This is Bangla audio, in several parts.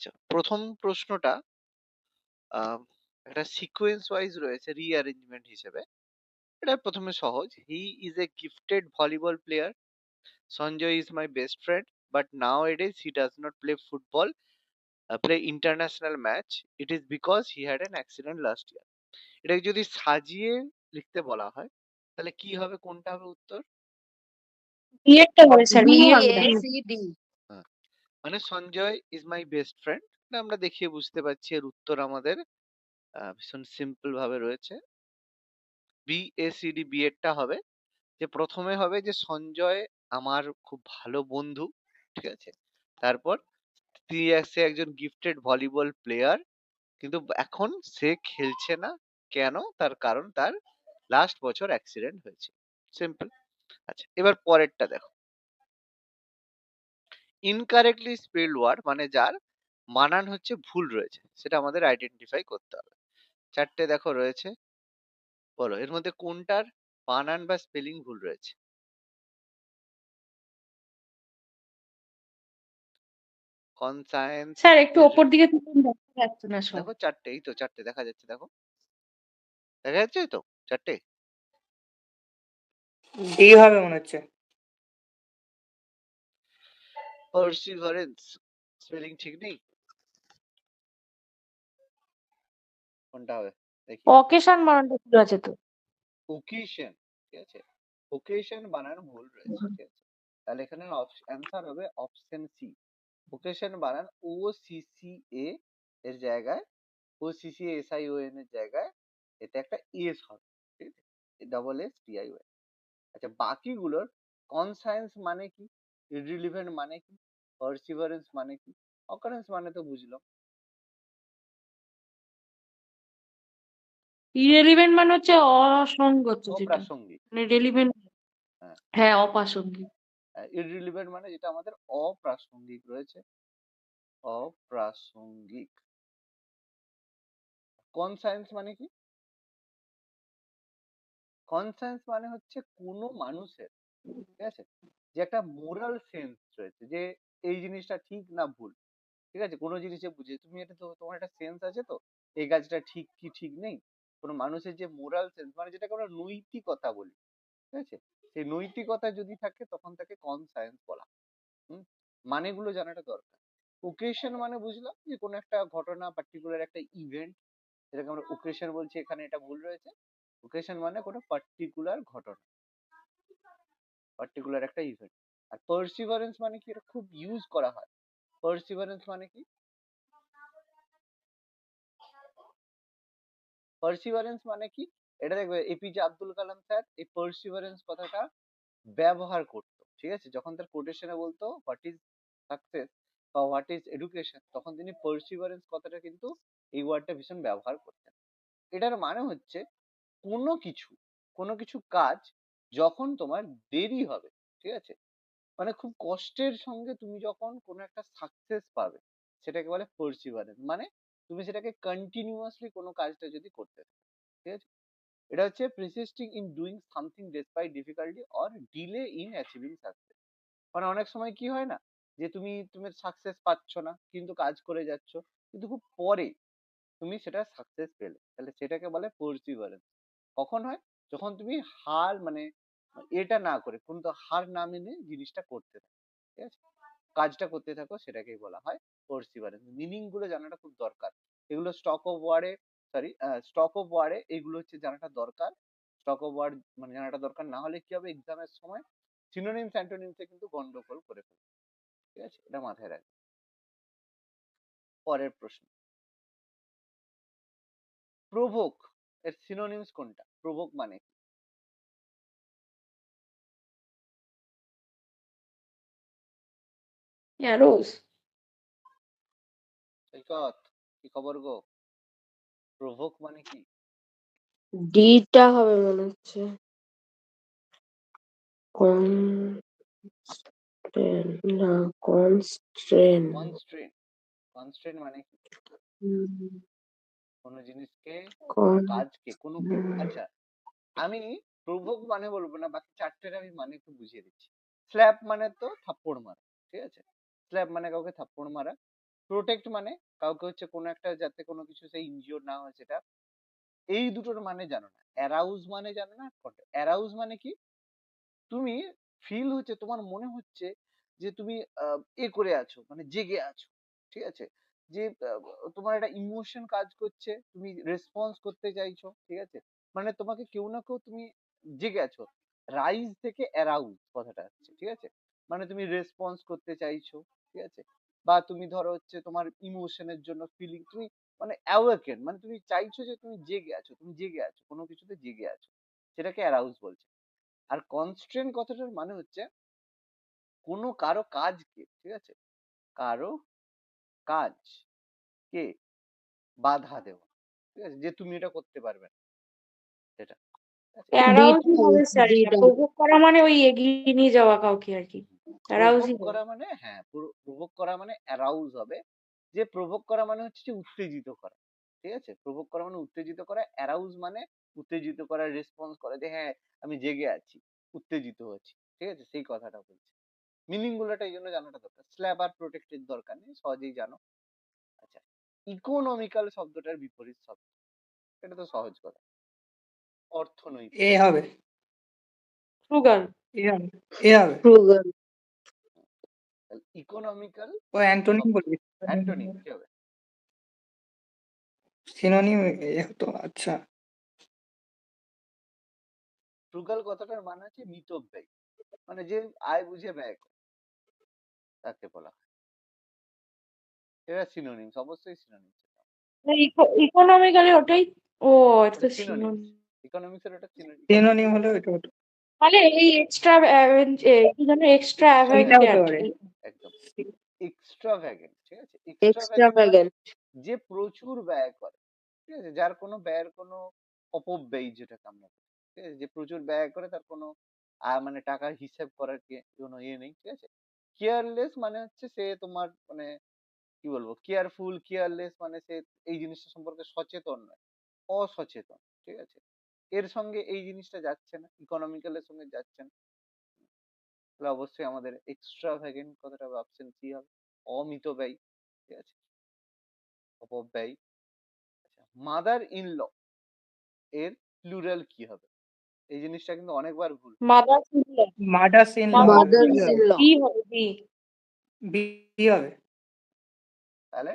আচ্ছা, প্রথম প্রশ্নটা আম একটা সিকোয়েন্স ওয়াইজ রয়েছে রিঅ্যারেঞ্জমেন্ট হিসেবে। এটা প্রথমে সহজ। He is a gifted volleyball player. Sanjay is my best friend. But nowadays he does not play football, play international match. It is because he had an accident last year. এটাকে যদি সাজিয়ে লিখতে বলা হয়, তাহলে কি হবে? কোনটা হবে উত্তর? বিয়েরটা হবে স্যার, বি বিয়ে এ হবে না। C D. হ্যাঁ, মানে Sanjay is my best friend. আমরা দেখিয়ে বুঝতে পারছি এর উত্তর আমাদের ভীষণ সিম্পল ভাবে রয়েছে। বিএসিডি বিএডটা হবে যে প্রথমে হবে যে সঞ্জয় আমার খুব ভালো বন্ধু, ঠিক আছে? তারপর সে একজন গিফটেড ভলিবল প্লেয়ার, কিন্তু এখন সে খেলছে না। কেন? তার কারণ তার লাস্ট বছর অ্যাক্সিডেন্ট হয়েছে। সিম্পল। আচ্ছা, এবার পরেরটা দেখো। ইনকারেক্টলি স্পেলড ওয়ার্ড মানে যার বানান হচ্ছে ভুল রয়েছে, সেটা আমাদের আইডেন্টিফাই করতে হবে। চারটে দেখো রয়েছে, বলো এর মধ্যে কোনটার বানান বা স্পেলিং ভুল রয়েছে? কনসায়েন্স। স্যার একটু ওপর দিকে তুলুন, দেখা যাচ্ছে না সব। দেখো চারটে, এই তো চারটে দেখা যাচ্ছে, দেখো দেখা যাচ্ছে তো চারটে। ডি হবে মনে হচ্ছে। পার্সিভারেন্স স্পেলিং ঠিক নেই, কোনটা হবে দেখি? অকেশন বানানটা ভুল আছে তো। ওকেশন, ঠিক আছে, ওকেশন বানান ভুল রয়েছে, ঠিক আছে। তাহলে এখানে অ্যান্সার হবে অপশন সি। ওকেশন বানান ও সি সি এ এর জায়গায়, O C C S I O N এর জায়গায় এটা একটা এস হবে, ঠিক আছে, double S T I O. আচ্ছা, বাকিগুলোর কনসায়েন্স মানে কি, ইররিলিভেন্ট মানে কি, পার্সিভারেন্স মানে কি, অকারেন্স মানে তো বুঝলাম। ইরেলিভেন্ট মানে হচ্ছে অসঙ্গত, যেটা অপ্রাসঙ্গিক। মানে রেলিভেন্ট। হ্যাঁ, হ্যাঁ, অপ্রাসঙ্গিক। ইররিলিভেন্ট মানে যেটা আমাদের অপ্রাসঙ্গিক রয়েছে, অপ্রাসঙ্গিক। কনসায়েন্স মানে কি? কনসায়েন্স মানে হচ্ছে কোনো মানুষের, ঠিক আছে, যে একটা মোরাল সেন্স রয়েছে যে এই জিনিসটা ঠিক না ভুল, ঠিক আছে, কোনো জিনিসে বুঝে তুমি এটা, তো তোমার একটা সেন্স আছে তো এই কাজটা ঠিক কি ঠিক নেই। কোনো মানুষের যে মোরাল সেন্স মানে যেটাকে আমরা নৈতিকতা বলি, ঠিক আছে, সেই নৈতিকতা যদি থাকে তখন তাকে কনসায়েন্স বলা হয়। হুম, মানেগুলো জানাটা দরকার। ওকেশন মানে বুঝলাম যে কোনো একটা ঘটনা, পার্টিকুলার একটা ইভেন্ট, যেটাকে আমরা ওকেশন বলছি, এখানে এটা ভুল রয়েছে। ওকেশন মানে কোনো পার্টিকুলার ঘটনা, পার্টিকুলার একটা ইভেন্ট। আর পার্সিভারেন্স মানে কি, এটা খুব ইউজ করা হয়। পার্সিভারেন্স মানে কি? পার্সিভারেন্স মানে কি, এটা দেখবে এপিজে আব্দুল কালাম স্যার এই পার্সিভারেন্স কথাটা ব্যবহার করতো, ঠিক আছে, যখন তার কোটেশনে বলতো হোয়াট ইজ সাকসেস বা হোয়াট ইজ এডুকেশন, তখন তিনি পার্সিভারেন্স কথাটা কিন্তু এই ওয়ার্ডটা ভীষণ ব্যবহার করতেন। এটার মানে হচ্ছে কোনো কিছু, কোনো কিছু কাজ যখন তোমার দেরি হবে, ঠিক আছে, মানে খুব কষ্টের সঙ্গে তুমি যখন কোনো একটা সাকসেস পাবে, সেটাকে বলে পার্সিভারেন্স। মানে তুমি সেটাকে কন্টিনিউয়াসলি কোনো কাজটা যদি করতে থাকো, ঠিক আছে। এটা হচ্ছে persisting in doing something despite difficulty or delay in achieving success। মানে অনেক সময় কি হয় না, যে তুমি সাকসেস পাচ্ছ না কিন্তু কাজ করে যাচ্ছ, কিন্তু খুব পরে তুমি সেটা সাকসেস পেলে, তাহলে সেটাকে বলে পার্সিভারেন্স। কখন হয়? যখন তুমি হার মানে এটা না করে, কিন্তু হার না মেনে জিনিসটা করতে থাকো, ঠিক আছে, কাজটা করতে থাকো, সেটাকেই বলা হয় পার্সিভারেন্স। মিনিং গুলো জানাটা খুব দরকার। এগুলো স্টক অফ ওয়ার্ডে, সরি, স্টক অফ ওয়ার্ডে এগুলো হচ্ছে জানাটা দরকার। স্টক অফ ওয়ার্ড মানে জানাটা দরকার, না হলে কি হবে এক্সামের সময় সিনোনিমস অ্যান্টোনিমসে কিন্তু গন্ডগোল করে ফেলবে, ঠিক আছে, এটা মাথায় রাখবে। পরের প্রশ্ন, প্রভোক এর সিনোনিমস কোনটা? প্রভোক মানে কি? অ্যারোস। সৈকত, কি খবর গো? প্রভোক মানে কি? ডিটা হবে মনে হচ্ছে। কনস্ট্রেন্ট না, কনস্ট্রেন্ট। কনস্ট্রেন। কনস্ট্রেন মানে কি? কোনো জিনিসকে, কোনো কন কাজকে, কোনো আচ্ছা, আমি প্রভোক মানে বলবো না, বাকি চারটের আমি মানে একটু বুঝিয়ে দিচ্ছি। স্ল্যাপ মানে তো থাপ্পড় মারা, ঠিক আছে, স্ল্যাপ মানে কাউকে থাপ্পড় মারা। প্রোটেক্ট মানে কাউকে হচ্ছে কোনো একটা যাতে কোনো কিছু সে ইনজিওর না হয় সেটা। এই দুটোর মানে জানো না। অ্যারাউজ মানে জানো না? অ্যারাউজ মানে কি? তুমি ফিল হচ্ছে, তোমার মনে হচ্ছে যে তুমি করে আছো, মানে জেগে আছো, ঠিক আছে? যে তোমার একটা ইমোশন কাজ করছে, তুমি রেসপন্স করতে চাইছো, ঠিক আছে? মানে তোমাকে কেউ না কেউ, তুমি জেগে আছো। রাইজ থেকে অ্যারাউজ কথাটা আসছে, ঠিক আছে? মানে তুমি রেসপন্স করতে চাইছো, ঠিক আছে? বা তুমি ধরো হচ্ছে তোমার ইমোশনের জন্য ফিলিং, তুমি মানে অ্যাওয়েকেন, মানে তুমি চাইছো যে তুমি জেগে আছো, তুমি জেগে আছো, কোনো কিছুতে জেগে আছো, সেটাকে অ্যারাউজ বলছে। আর কনস্ট্রেন কথাটার মানে হচ্ছে কোনো কারো কাজকে, ঠিক আছে, কারো কাজকে বাধা দেওয়া, ঠিক আছে, যে তুমি এটা করতে পারবে না, সেটা, ঠিক আছে? অ্যারাউজই হবে স্যার, এটা ডিটা প্রভোগ করা মানে ওই এগিয়ে নিয়ে যাওয়া কাউকে আর কি, প্রভোগ অ্যারাউজই হবে। করা মানে, হ্যাঁ, প্রভোগ করা মানে অ্যারাউজ হবে। যে প্রভোগ করা মানে হচ্ছে যে উত্তেজিত করা, ঠিক আছে? প্রভোগ করা মানে উত্তেজিত করা, অ্যারাউজ মানে উত্তেজিত করা, রেসপন্স করা, যে হ্যাঁ আমি জেগে আছি, উত্তেজিত হচ্ছি, ঠিক আছে? সেই কথাটা বলছি। মিনিং গুলোটা এই জন্য জানাটা দরকার। স্ল্যাব আর প্রোটেক্টের দরকার নেই, সহজেই জানো। আচ্ছা, ইকোনমিক্যাল শব্দটার বিপরীত শব্দ, এটা তো সহজ কথা, অর্থনৈতিক। এ হবে, ফ্রুগাল। এ হবে, এ হবে। ফ্রুগাল ইকোনমিক্যাল ও অ্যান্টোনিম শব্দ, বলবি? অ্যান্টোনিম কি হবে? সিনোনিম এ হতো, আচ্ছা। ফ্রুগাল কথাটার মানে হচ্ছে মিতব্যয়ী, মানে যে আয় বুঝে ব্যয় করে, তাকে বলা হয়। এটা সিনোনিমস, অবশ্যই সিনোনিমস। ইকোনমিক্যালি ওটাই। ও, এটা তো এটা সিনোনিমস, synonym। ইকোনমিক্স এর ওটা সিনোনিম ইকোনমিক্যাল। হলে ওইটা হতো। তাহলে এই এক্সট্রা কি যেন এক্সট্রা সেইটা হতে অ্যাভেঞ্জেন্ট। পারে। একদম এক্সট্রাভ্যাগেন্ট, ঠিক আছে? এক্সট্রাভ্যাগেন্ট যে প্রচুর ব্যয় করে, ঠিক আছে, যার কোনো ব্যয়ের কোনো অপব্যয় যেটাকে আমরা বলি, ঠিক আছে, যে প্রচুর ব্যয় করে, তার কোনো মানে টাকার হিসাব করার কোনো ইয়ে নেই, ঠিক আছে? কেয়ারলেস মানে হচ্ছে সে তোমার মানে কি বলবো, কেয়ারফুল, কেয়ারলেস মানে সে এই জিনিসটা সম্পর্কে সচেতন নয়, অসচেতন, ঠিক আছে? এর সঙ্গে এই জিনিসটা যাচ্ছে না, ইকোনমিক্যালের সঙ্গে যাচ্ছে না। তাহলে অবশ্যই আমাদের এক্সট্রাভ্যাগেন্ট কথাটা অপশন সি হবে, অমিতব্যয়ী, ঠিক আছে, অপব্যয়। আচ্ছা, মাদার ইন ল এর প্লুরাল কি হবে? এই জিনিসটা কিন্তু অনেকবার ভুল। Mothers in law. Mothers in law হবে, মাদার্স বি ইন হবে, ল বি হবে, বি। বি হবে। তাহলে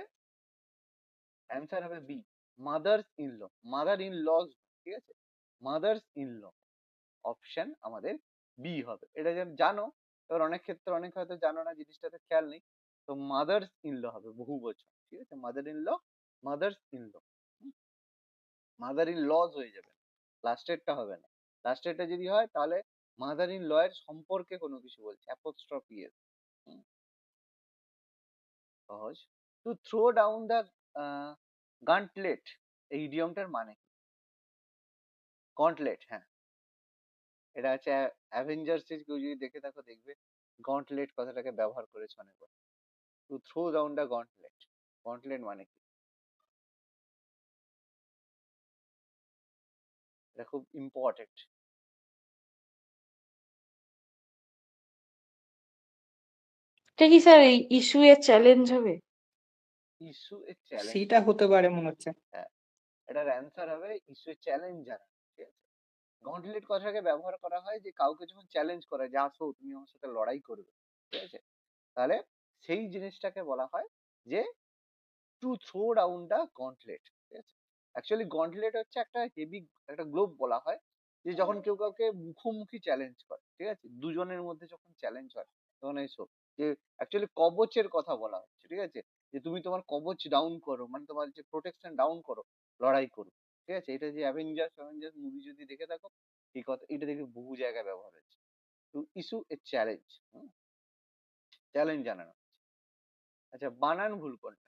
অ্যান্সার হবে B, mothers in law, mother in laws, ঠিক আছে, মাদার্স ইন ল, অপশন আমাদের বি হবে। এটা যেন জানো, এবার অনেক ক্ষেত্রে অনেক হয়তো জানো না, জিনিসটাতে খেয়াল নেই, তো মাদার্স ইন ল হবে বহু বচন, ঠিক আছে? Mother in law, mothers in law, mother in laws হয়ে যাবে, লাস্টেরটা হবে না। লাস্টেরটা যদি হয় তাহলে মাদার ইন ল এর সম্পর্কে কোনো কিছু বলছে, অ্যাপোস্ট্রফি এর। সহজ। টু থ্রো ডাউন দ্য গান্টলেট, এই ইডিয়মটার মানে কি? গন্টলেট, হ্যাঁ, এটা হচ্ছে অ্যাভেঞ্জার্স এর, কেউ যদি দেখে থাকো দেখবে গন্টলেট কথাটাকে ব্যবহার করেছে অনেকবার। To throw down the gauntlet, gauntlet মানে কি? এটা খুব ইম্পর্টেন্ট। এটা কি স্যার ইস্যু এর চ্যালেঞ্জ হবে? ইস্যু এ চ্যালেঞ্জ, সিটা হতে পারে মনে হচ্ছে। হ্যাঁ, এটার অ্যান্সার হবে ইস্যু এ চ্যালেঞ্জ জানা, ঠিক আছে? গন্টলেট কথাটাকে ব্যবহার করা হয় যে কাউকে যখন চ্যালেঞ্জ করা হয় যে আসো তুমি আমার সাথে লড়াই করবে, ঠিক আছে? তাহলে সেই জিনিসটাকে বলা হয় যে to throw down the gauntlet, ঠিক আছে? অ্যাকচুয়ালি গন্টলেট হচ্ছে একটা হেভি একটা গ্লোব বলা হয়, যে যখন কেউ কাউকে মুখোমুখি চ্যালেঞ্জ করে, ঠিক আছে, দুজনের মধ্যে যখন চ্যালেঞ্জ হয়, তখন এইসব যে অ্যাকচুয়ালি কবচের কথা বলা হচ্ছে, ঠিক আছে, যে তুমি তোমার কবচ ডাউন করো, মানে তোমার যে প্রোটেকশন ডাউন করো, লড়াই করো, ঠিক আছে? এটা যে অ্যাভেঞ্জার্স মুভি যদি দেখে থাকো, এই কথা এটা দেখে বহু জায়গায় ব্যবহার হচ্ছে। To issue a challenge, challenge জানানো। আচ্ছা, বানান ভুল কোনটা?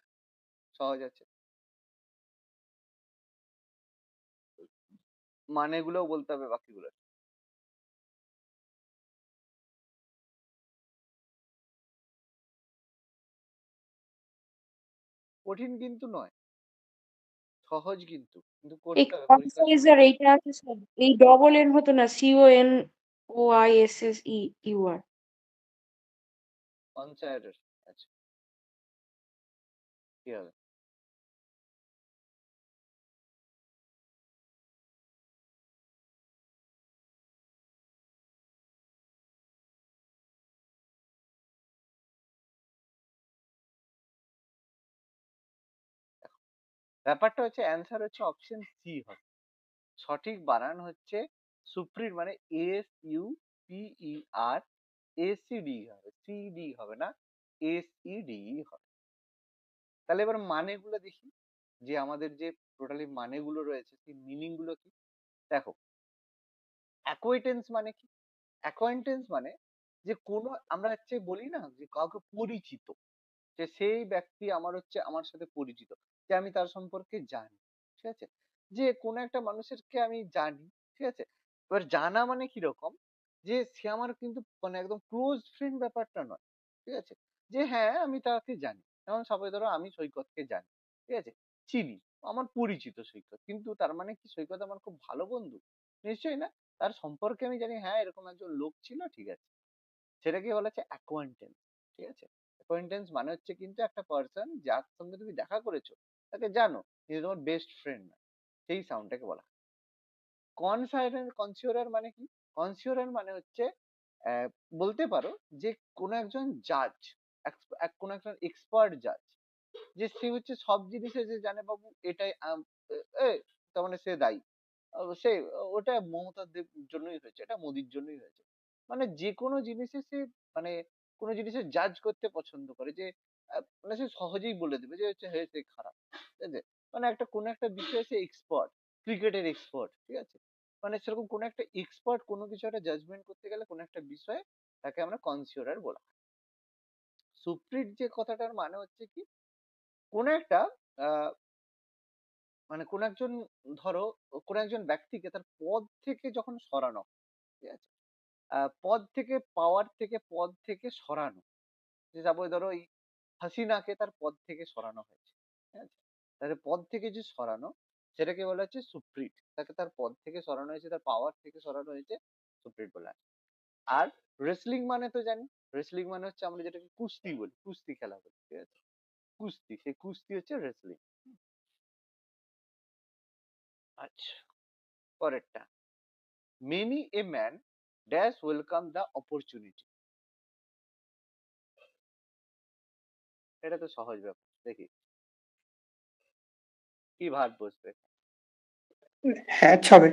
সহজ আছে, মানেগুলোও বলতে হবে বাকিগুলো। কঠিন কিন্তু নয়, সহজ কিন্তু, কিন্তু এই করতে হবে পরীক্ষার সময়। কনসাইজার এইটা আছে স্যার, এই ডবল এন হতো না, CONOISSEUR। কনসাইডার, আচ্ছা, কি হবে? ব্যাপারটা হচ্ছে অ্যান্সার হচ্ছে অপশন সি হবে। সঠিক বানান হচ্ছে সুপ্রিট, মানে SUPER ACD হবে, CD হবে না, SEDE হবে। তাহলে এবার মানেগুলো দেখি, যে আমাদের যে টোটালি মানেগুলো রয়েছে সেই মিনিং গুলো কি। দেখো, অ্যাকোয়াইন্টেন্স মানে কি? অ্যাকোয়াইন্টেন্স মানে যে কোনো, আমরা হচ্ছে বলি না যে কাউকে পরিচিত, যে সেই ব্যক্তি আমার হচ্ছে আমার সাথে পরিচিত, যে আমি তার সম্পর্কে জানি, ঠিক আছে, যে কোনো একটা মানুষেরকে আমি জানি, ঠিক আছে। এবার জানা মানে কিরকম, যে সে আমার কিন্তু মানে একদম ক্লোজ ফ্রেন্ড ব্যাপারটা নয়, ঠিক আছে, যে হ্যাঁ আমি তাকে জানি। যেমন সবাই ধরো আমি সৈকতকে জানি, ঠিক আছে, চিনি, আমার পরিচিত সৈকত, কিন্তু তার মানে কি সৈকত আমার খুব ভালো বন্ধু? নিশ্চয়ই না। তার সম্পর্কে আমি জানি, হ্যাঁ এরকম একজন লোক ছিল, ঠিক আছে, সেটাকে বলা হচ্ছে অ্যাকোয়ান্টেন্স, ঠিক আছে। অ্যাকোয়ান্টেন্স মানে হচ্ছে কিন্তু একটা পার্সন যার সঙ্গে তুমি দেখা করেছো, তাকে জানো, কিন্তু তোমার বেস্ট ফ্রেন্ড না, সেই সাউন্ডটাকে বলা হয়। কনসিওরার মানে কি? কনসিওরার মানে হচ্ছে আহ, বলতে পারো যে কোনো একজন জাজ, কোনো একজন এক্সপার্ট জাজ, যে সে হচ্ছে সব জিনিসে যে জানে, বাবু এটাই এ, তার মানে সে দায়ী, সে ওটা মমতার জন্যই হয়েছে, এটা মোদির জন্যই হয়েছে, মানে যে কোনো জিনিসে সে, মানে কোনো জিনিসের জাজ করতে পছন্দ করে, যে মানে সে সহজেই বলে দেবে যে হচ্ছে হ্যাঁ সে খারাপ, ঠিক আছে, মানে একটা কোনো একটা বিষয়ে সে এক্সপার্ট, ক্রিকেটের এক্সপার্ট, ঠিক আছে, মানে সেরকম কোনো একটা এক্সপার্ট কোনো কিছু একটা জাজমেন্ট করতে গেলে কোনো একটা বিষয়ে, তাকে আমরা কনসিওরার বলা হয়। সুপ্রিট যে কথাটার মানে হচ্ছে কি, কোনো একটা আহ, মানে কোন একজন, ধরো কোন একজন ব্যক্তিকে তার পদ থেকে যখন সরানো হয়, ঠিক আছে, পদ থেকে, পাওয়ার থেকে, পদ থেকে সরানো, যে যাবো ধরো এই হাসিনাকে তার পদ থেকে সরানো হয়েছে, ঠিক আছে, তাদের পদ থেকে যে সরানো, সেটাকে বলা হচ্ছে সুপ্রিট, তাকে তার পদ থেকে সরানো হয়েছে, তার পাওয়ার থেকে সরানো হয়েছে, সুপ্রিট বলা হয়। আর রেসলিং মানে তো জানি, রেসলিং মানে হচ্ছে আমরা যেটাকে কুস্তি বলি, কুস্তি খেলা বলি, ঠিক আছে, কুস্তি, সেই কুস্তি হচ্ছে রেসলিং। আচ্ছা, পরেরটা, many a man dash welcome the opportunity. এটা তো সহজ ব্যাপার, দেখি কি ভাব বসবে, হ্যাচ হবে।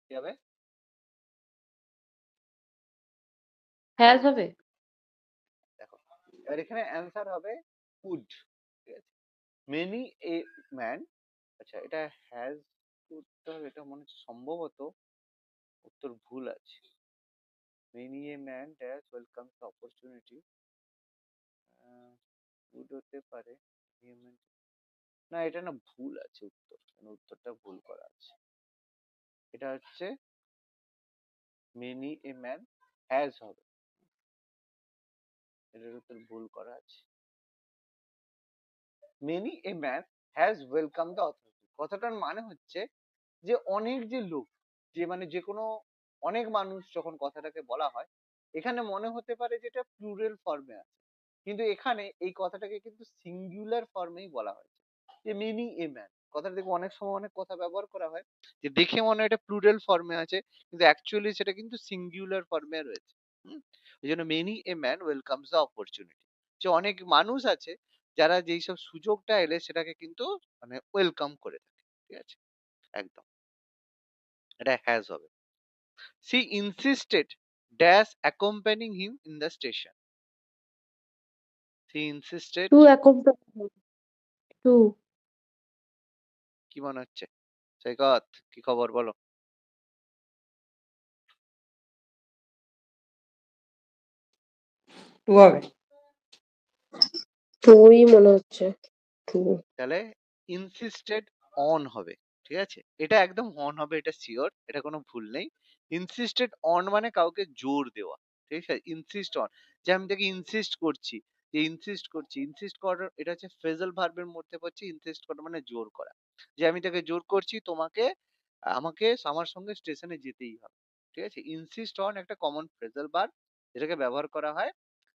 কি হবে? হ্যাজ হবে। দেখো, এবার এখানে অ্যান্সার হবে উড, ঠিক আছে, মেনি এ ম্যান, আচ্ছা এটা হ্যাজ করতে হবে, এটা মনে হচ্ছে সম্ভবত উত্তর ভুল আছে। Many a man dash welcome the opportunity, would হতে পারে, না এটা না ভুল আছে উত্তর, উত্তরটা ভুল করা আছে, এটা হচ্ছে মেনি এ ম্যান হ্যাজ হবে, এটার উত্তর ভুল করা আছে। Many a man has welcome the authority, কথাটার মানে হচ্ছে যে অনেক যে লোক, যে মানে যে কোনো অনেক মানুষ যখন কথাটাকে বলা হয়, এখানে মনে হতে পারে যেটা প্লুরাল ফর্মে আছে, কিন্তু এখানে এই কথাটাকে কিন্তু সিঙ্গুলার ফর্মেই বলা হয়েছে, যে মেনি এ ম্যান, কথাটা দেখো অনেক সময় অনেক কথা ব্যবহার করা হয়, যে দেখে মনে হয় এটা প্লুরাল ফর্মে আছে, কিন্তু অ্যাকচুয়ালি সেটা কিন্তু সিঙ্গুলার ফর্মে রয়েছে। ওই জন্য many a man welcomes the opportunity, যে অনেক মানুষ আছে যারা যেই সব সুযোগটা এলে সেটাকে কিন্তু মানে ওয়েলকাম করে থাকে, ঠিক আছে, একদম, এটা হ্যাজ হবে। She insisted dash accompanying him in the station, she insisted, to accompany, to. কি মনে হচ্ছে সৈকত, কি খবর বলো? টু হবে। টুই মনে হচ্ছে, টু। তাহলে ইনসিস্টেড অন হবে, ঠিক আছে, এটা একদম অন হবে, এটা শিওর, এটা কোনো ভুল নেই। ইনসিস্টেড অন মানে কাউকে জোর দেওয়া, ঠিক আছে, ইনসিস্ট অন, যে আমি তাকে ইনসিস্ট করছি, যে ইনসিস্ট করছি, ইনসিস্ট করার এটা হচ্ছে ফ্রেজাল ভার্বের মধ্যে পড়ছে, ইনসিস্ট করা মানে জোর করা, যে আমি তাকে জোর করছি তোমাকে, আমাকে আমার সঙ্গে স্টেশনে যেতেই হবে, ঠিক আছে, ইনসিস্ট অন একটা কমন ফ্রেজাল ভার্ব, যেটাকে ব্যবহার করা হয়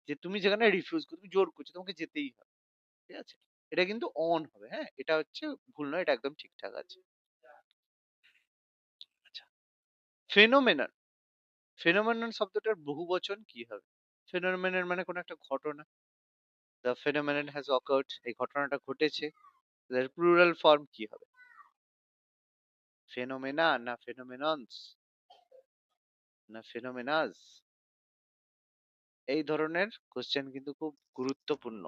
যে তুমি যেখানে রিফিউজ তুমি জোর করছো তোমাকে যেতেই হবে, ঠিক আছে? এটা কিন্তু অন হবে, হ্যাঁ, এটা হচ্ছে ভুল নয়, এটা একদম ঠিকঠাক আছে। আচ্ছা, ফেনোমেনন, ফেনোমেনন শব্দটার বহুবচন কি হবে? ফেনোমেনন মানে কোনো একটা ঘটনা, দ্য ফেনোমেনন হ্যাজ অকার্ড, এই ঘটনাটা ঘটেছে, এর প্লুরাল ফর্ম কি হবে? ফেনোমেনা না ফেনোমেননস না ফেনোমেনাস? এই ধরনের কোশ্চেন কিন্তু খুব গুরুত্বপূর্ণ।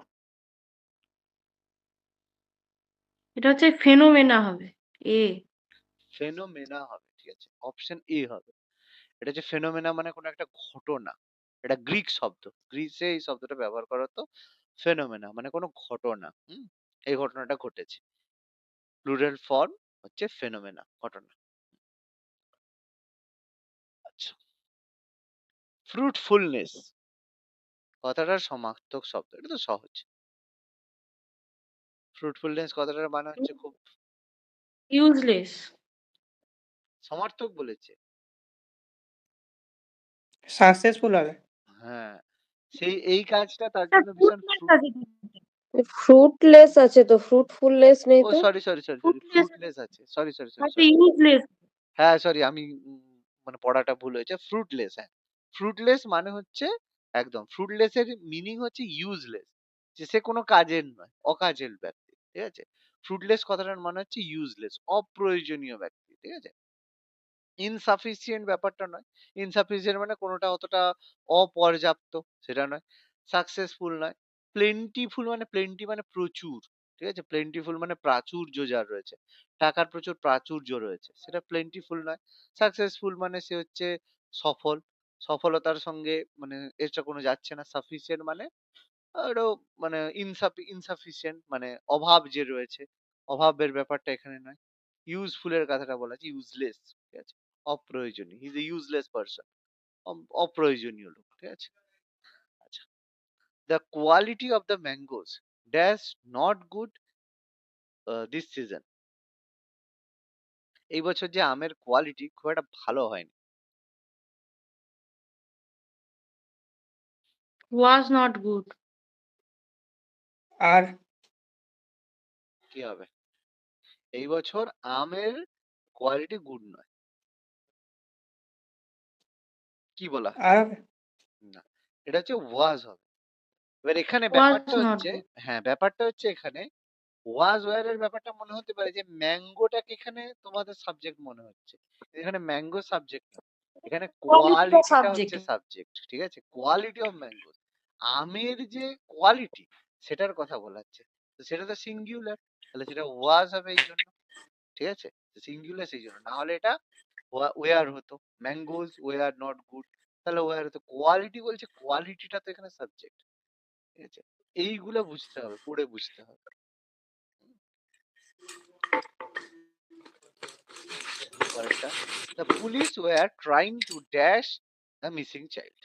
এটা হচ্ছে ফেনোমেনা হবে। এ ফেনোমেনা হবে, ঠিক আছে, অপশন এ হবে। এটা হচ্ছে ফেনোমেনা মানে কোনো একটা ঘটনা, এটা গ্রিক শব্দ, গ্রিসে এই শব্দটা ব্যবহার করা হতো। ফেনোমেনা মানে কোনো ঘটনা, এই ঘটনাটা ঘটেছে, প্লুরাল ফর্ম হচ্ছে ফেনোমেনা, ঘটনা। আচ্ছা, ফ্রুটফুলনেস কথাটার সমার্থক শব্দ, এটা তো সহজ। ফ্রুটফুলনেস কথাটার মানে হচ্ছে খুব ইউজলেস। সমার্থক বলেছে। সাকসেসফুল হবে। হ্যাঁ, সেই এই কাজটা তার জন্য ভীষণ ফ্রুটলেস আছে তো, ফ্রুটফুলনেস নেই ও তো। Sorry sorry sorry sorry Fruitless fruitless আছে, সরি সরি সরি হয়তো সরি ইউজলেস। হ্যাঁ সরি আমি মানে পড়াটা ভুল হয়েছে, ফ্রুটলেস, হ্যাঁ ফ্রুটলেস মানে হচ্ছে একদম, ফ্রুটলেস এর মিনিং হচ্ছে ইউজলেস, যে সে কোনো কাজের নয়, অকাজের ব্যক্তি, ঠিক আছে? ফ্রুটলেস কথাটার মানে হচ্ছে ইউজলেস, অপ্রয়োজনীয় ব্যক্তি, ঠিক আছে? ইনসাফিসিয়েন্ট ব্যাপারটা নয়, ইনসাফিসিয়েন্ট মানে কোনোটা অতটা অপর্যাপ্ত সেটা নয়, সাকসেসফুল নয়, প্লেন্টিফুল মানে প্লেন্টি মানে প্রচুর, ঠিক আছে? প্লেন্টিফুল মানে প্রাচুর্য যার রয়েছে, টাকার প্রচুর প্রাচুর্য রয়েছে, সেটা প্লেন্টিফুল নয়। সাকসেসফুল মানে সে হচ্ছে সফল, সফলতার সঙ্গে মানে এক্সট্রা কোনো যাচ্ছে না। সাফিসিয়েন্ট মানে আরো মানে ইনসাফিসিয়েন্ট মানে অভাব যে রয়েছে, অভাবের ব্যাপারটা এখানে নয়। ইউজফুল এর কথাটা বলা আছে, ইউজলেস, ঠিক আছে? অপ্রয়োজনীয়, হি ইজ এ ইউজলেস পারসন, অপ্রয়োজনীয় লোক, ঠিক আছে? আচ্ছা, the quality of the mangoes dash not good this season, এই বছর যে আমের কোয়ালিটি খুব একটা ভালো হয়নি। Was not good. আর কি হবে? এই বছর আমের কোয়ালিটি গুড নয়, কি বলা হয়? আর হবে। না, এটা হচ্ছে ওয়াজ হবে। এবার এখানে ওয়াজ ব্যাপারটা নট হচ্ছে, গুড। হ্যাঁ ব্যাপারটা হচ্ছে এখানে ওয়াজ ওয়ার এর ব্যাপারটা মনে হতে পারে যে ম্যাঙ্গোটাকে এখানে তোমাদের সাবজেক্ট মনে হচ্ছে, এখানে ম্যাঙ্গো সাবজেক্ট না, এখানে কোয়ালিটি কোয়ালিটিটা সাবজেক্ট। হচ্ছে সাবজেক্ট, ঠিক আছে? কোয়ালিটি অফ ম্যাঙ্গো, আমের যে কোয়ালিটি সেটার কথা বলা হচ্ছে, তো সেটা তো সিঙ্গুলার, তাহলে সেটা ওয়াজ হবে এই জন্য, ঠিক আছে? সিঙ্গুলার সেই জন্য, না হলে এটা ওয়ার হতো, ম্যাঙ্গোজ ওয়ার নট গুড, তাহলে ওয়ার হতো। কোয়ালিটি বলছে, কোয়ালিটিটা তো এখানে সাবজেক্ট, ঠিক আছে? এইগুলো বুঝতে হবে, পড়ে বুঝতে হবে। পরেরটা, the police were trying to dash the missing child.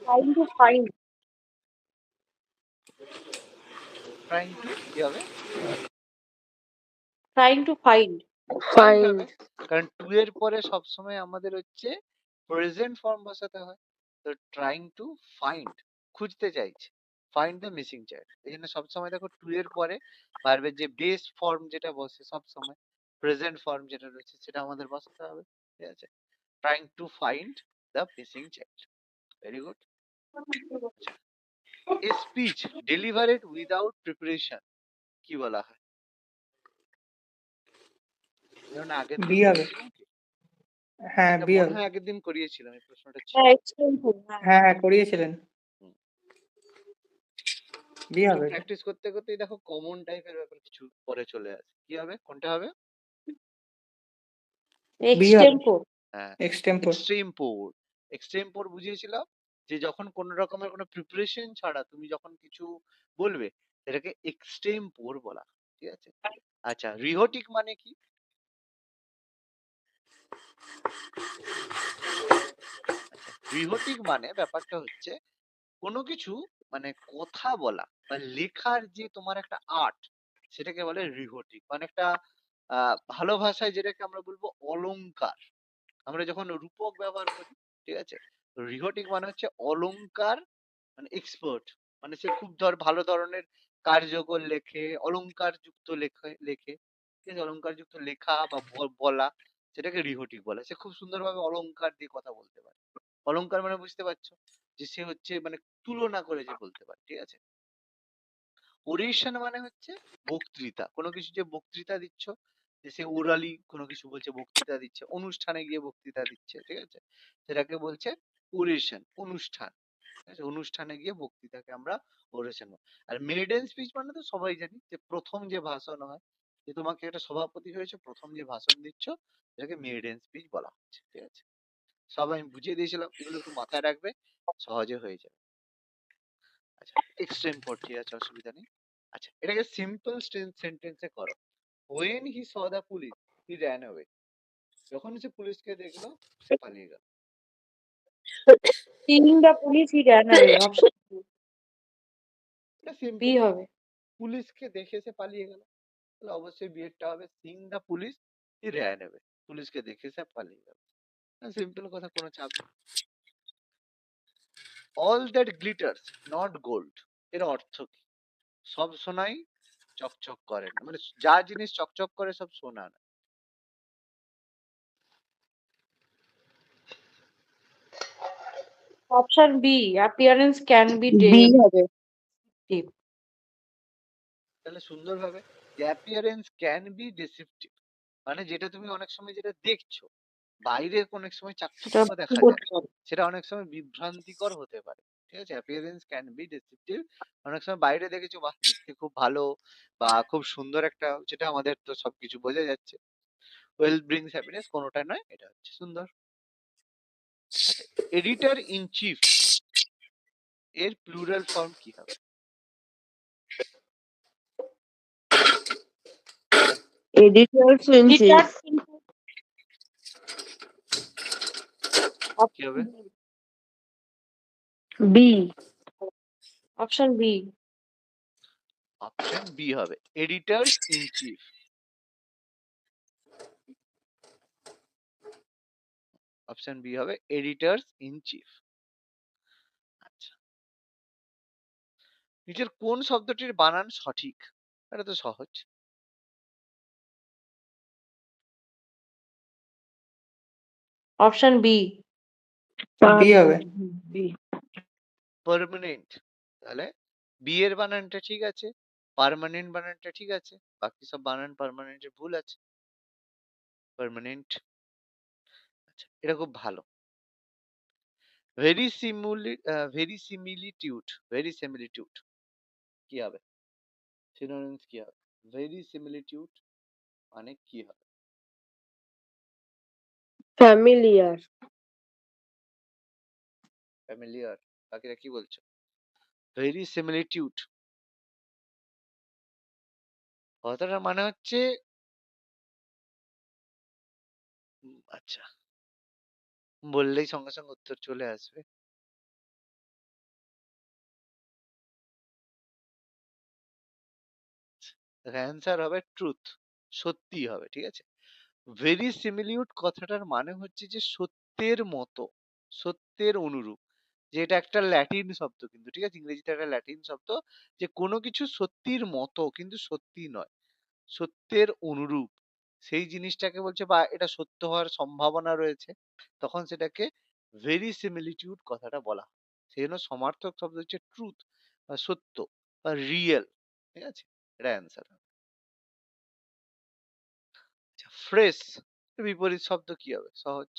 Trying to find. Trying to কি হবে? Trying to find. ফাইন্ড হবে, ফাইন্ড। কারণ টু এর পরে সবসময় আমাদের হচ্ছে প্রেজেন্ট ফর্ম বসাতে হয়, তো ট্রাইং টু ফাইন্ড, খুঁজতে চাইছে, ফাইন্ড দ্য মিসিং চাইল্ড, এই জন্য সবসময় দেখো টু এর পরে ভার্বের যে বেস ফর্ম যেটা বসে সবসময়, প্রেজেন্ট ফর্ম যেটা রয়েছে সেটা আমাদের বসাতে হবে, ঠিক আছে? Trying to find the missing child, very good. আচ্ছা, a speech delivered without preparation কি বলা হয়? যেমন আগের দিন বি হবে। করিয়েছিলাম কি, হ্যাঁ এটা বি মনে হবে। হয় আগের দিন করিয়েছিলাম, এই প্রশ্নটা ছিল। হ্যাঁ এক্সটেম্পোর। হ্যাঁ হ্যাঁ হ্যাঁ করিয়েছিলেন। হুম, বি একটু হবে এটা। প্র্যাকটিস করতে করতেই দেখো কমন টাইপের ব্যাপার কিছু পরে চলে আসে, কি হবে, কোনটা হবে? বি হবে। এক্সটেম্পোর। হ্যাঁ, এক্সটেম্পোর। এক্সট্রিমপোর। এক্সট্রিমপোর বুঝিয়েছিলাম যে যখন কোন রকমের কোনো প্রিপারেশন ছাড়া তুমি যখন কিছু বলবে এটাকে এক্সট্রিমপোর বলা হয়, ঠিক আছে? আচ্ছা, রিহটিক মানে কি? আচ্ছা, রিহটিক মানে ব্যাপারটা হচ্ছে কোনো কিছু মানে কথা বলা বা লেখার যে তোমার একটা আর্ট, সেটাকে বলে রিহটিক, মানে একটা ভালো ভাষায় যেটাকে আমরা বলবো অলংকার, আমরা যখন রূপক ব্যবহার করি, ঠিক আছে, রিহটিক মানে হচ্ছে অলংকার, মানে এক্সপার্ট, মানে সে খুব ভালো ধরনের কার্যকর লেখে, অলংকার যুক্ত লেখে, ঠিক আছে, অলংকার যুক্ত লেখা বা বলা, সেটাকে রিহটিক বলে। সে খুব সুন্দরভাবে অলংকার দিয়ে কথা বলতে পারে। অলংকার মানে বুঝতে পারছো যে সে হচ্ছে মানে তুলনা করে যে বলতে পারে, ঠিক আছে। ওরেশন মানে হচ্ছে বক্তৃতা, কোনো কিছু যে বক্তৃতা দিচ্ছ, যে সে ওরালি কোনো কিছু বলছে, বক্তৃতা দিচ্ছে, অনুষ্ঠানে গিয়ে বক্তৃতা দিচ্ছে, ঠিক আছে, সেটাকে বলছে ওরেশন, অনুষ্ঠান। ঠিক আছে, অনুষ্ঠানে গিয়ে বক্তৃতাকে আমরা ওরেশন। আর মেডেন স্পিচ মানে তো সবাই জানি যে প্রথম যে ভাষণ হয়, যে তোমাকে একটা সভাপতি হয়েছে, প্রথম যে ভাষণ দিচ্ছ সেটাকে মেডেন স্পিচ বলা হচ্ছে, ঠিক আছে। সব আমি বুঝিয়ে দিয়েছিলাম, এগুলো একটু মাথায় রাখবে, সহজে হয়ে যাবে। আচ্ছা, এক্সটেম্পর ঠিক আছে, অসুবিধা নেই। আচ্ছা, এটাকে সিম্পল সেন্টেন্সে করো। When he saw the police, he ran away. যখন সে পুলিশকে দেখলো, সে পালিয়ে গেল। Seeing the police, he ran away. Option এটা B সিম্পল। হবে। পুলিশকে দেখে সে পালিয়ে গেল, তাহলে অবশ্যই বিয়েরটা হবে Singh the police, he ran away. পুলিশকে দেখে সে পালিয়ে গেল। সিম্পল কথা, কোনো চাপ নেই। All that glitters not gold, এর অর্থ কি? সব সোনাই চকচক করে না, মানে যা জিনিস চকচক করে সব সোনা না। Option B, appearance can be B হবে। deceptive. তাহলে সুন্দরভাবে, অ্যাপিয়ারেন্স ক্যান বি ডিসিপটিভ, মানে যেটা তুমি অনেক সময় যেটা দেখছো বাইরে অনেক সময় সেটা চাকচিক্য দেখা ভুল যায়, উত্তর। সেটা অনেক সময় বিভ্রান্তিকর হতে পারে, ঠিক আছে। অ্যাপিয়ারেন্স ক্যান বি ডিসিপটিভ, অনেক সময় বাইরে দেখেছো বাহ দেখতে খুব ভালো বা খুব সুন্দর একটা, যেটা আমাদের তো সবকিছু বোঝা যাচ্ছে, ওয়েলথ ব্রিংস হ্যাপিনেস, কোনোটা নয়, এটা হচ্ছে সুন্দর। আচ্ছা, এডিটর ইন চিফ এর প্লুরাল ফর্ম কি হবে? Editors in chief. Editors কি হবে? B. Option B. Option B হবে, editors in chief. Option B হবে এডিটরস ইন চিফ। আচ্ছা, নিচের কোন শব্দটির বানান সঠিক? এটা তো সহজ। Option B. বি হবে। বি। পার্মানেন্ট, তাহলে বি এর বানানটা ঠিক আছে, পার্মানেন্ট বানানটা ঠিক আছে, বাকি সব বানান পার্মানেন্টের ভুল আছে। পার্মানেন্ট। আচ্ছা, এটা খুব ভালো। ভেরি সিমিলিটিউড কি হবে? সিনোনিমস কি হবে? ভেরি সিমিলিটিউড মানে কি হবে? ফ্যামিলিয়ার। ফ্যামিলিয়ার। বাকিরা কি বলছো? ভেরি সিমিলিটিউড কথাটার মানে হচ্ছে আচ্ছা, বললেই সঙ্গে সঙ্গে উত্তর চলে আসবে। অ্যান্সার হবে ট্রুথ, সত্যি হবে, ঠিক আছে। ভেরি সিমিলিউট কথাটার মানে হচ্ছে যে সত্যের মতো, সত্যের অনুরূপ, যে এটা একটা ল্যাটিন শব্দ কিন্তু, ঠিক আছে, ইংরেজিতে একটা ল্যাটিন শব্দ, যে কোনো কিছু সত্যির মতো কিন্তু সত্যি নয়, সত্যের অনুরূপ, সেই জিনিসটাকে বলছে, বা এটা সত্য হওয়ার সম্ভাবনা রয়েছে, তখন সেটাকে ভেরি সিমিলিটিউড কথাটা বলা হয়। সেই জন্য সমার্থক শব্দ হচ্ছে ট্রুথ বা সত্য বা রিয়েল, ঠিক আছে, এটা অ্যান্সার। ফ্রেশ বিপরীত শব্দ কি হবে? সহজ।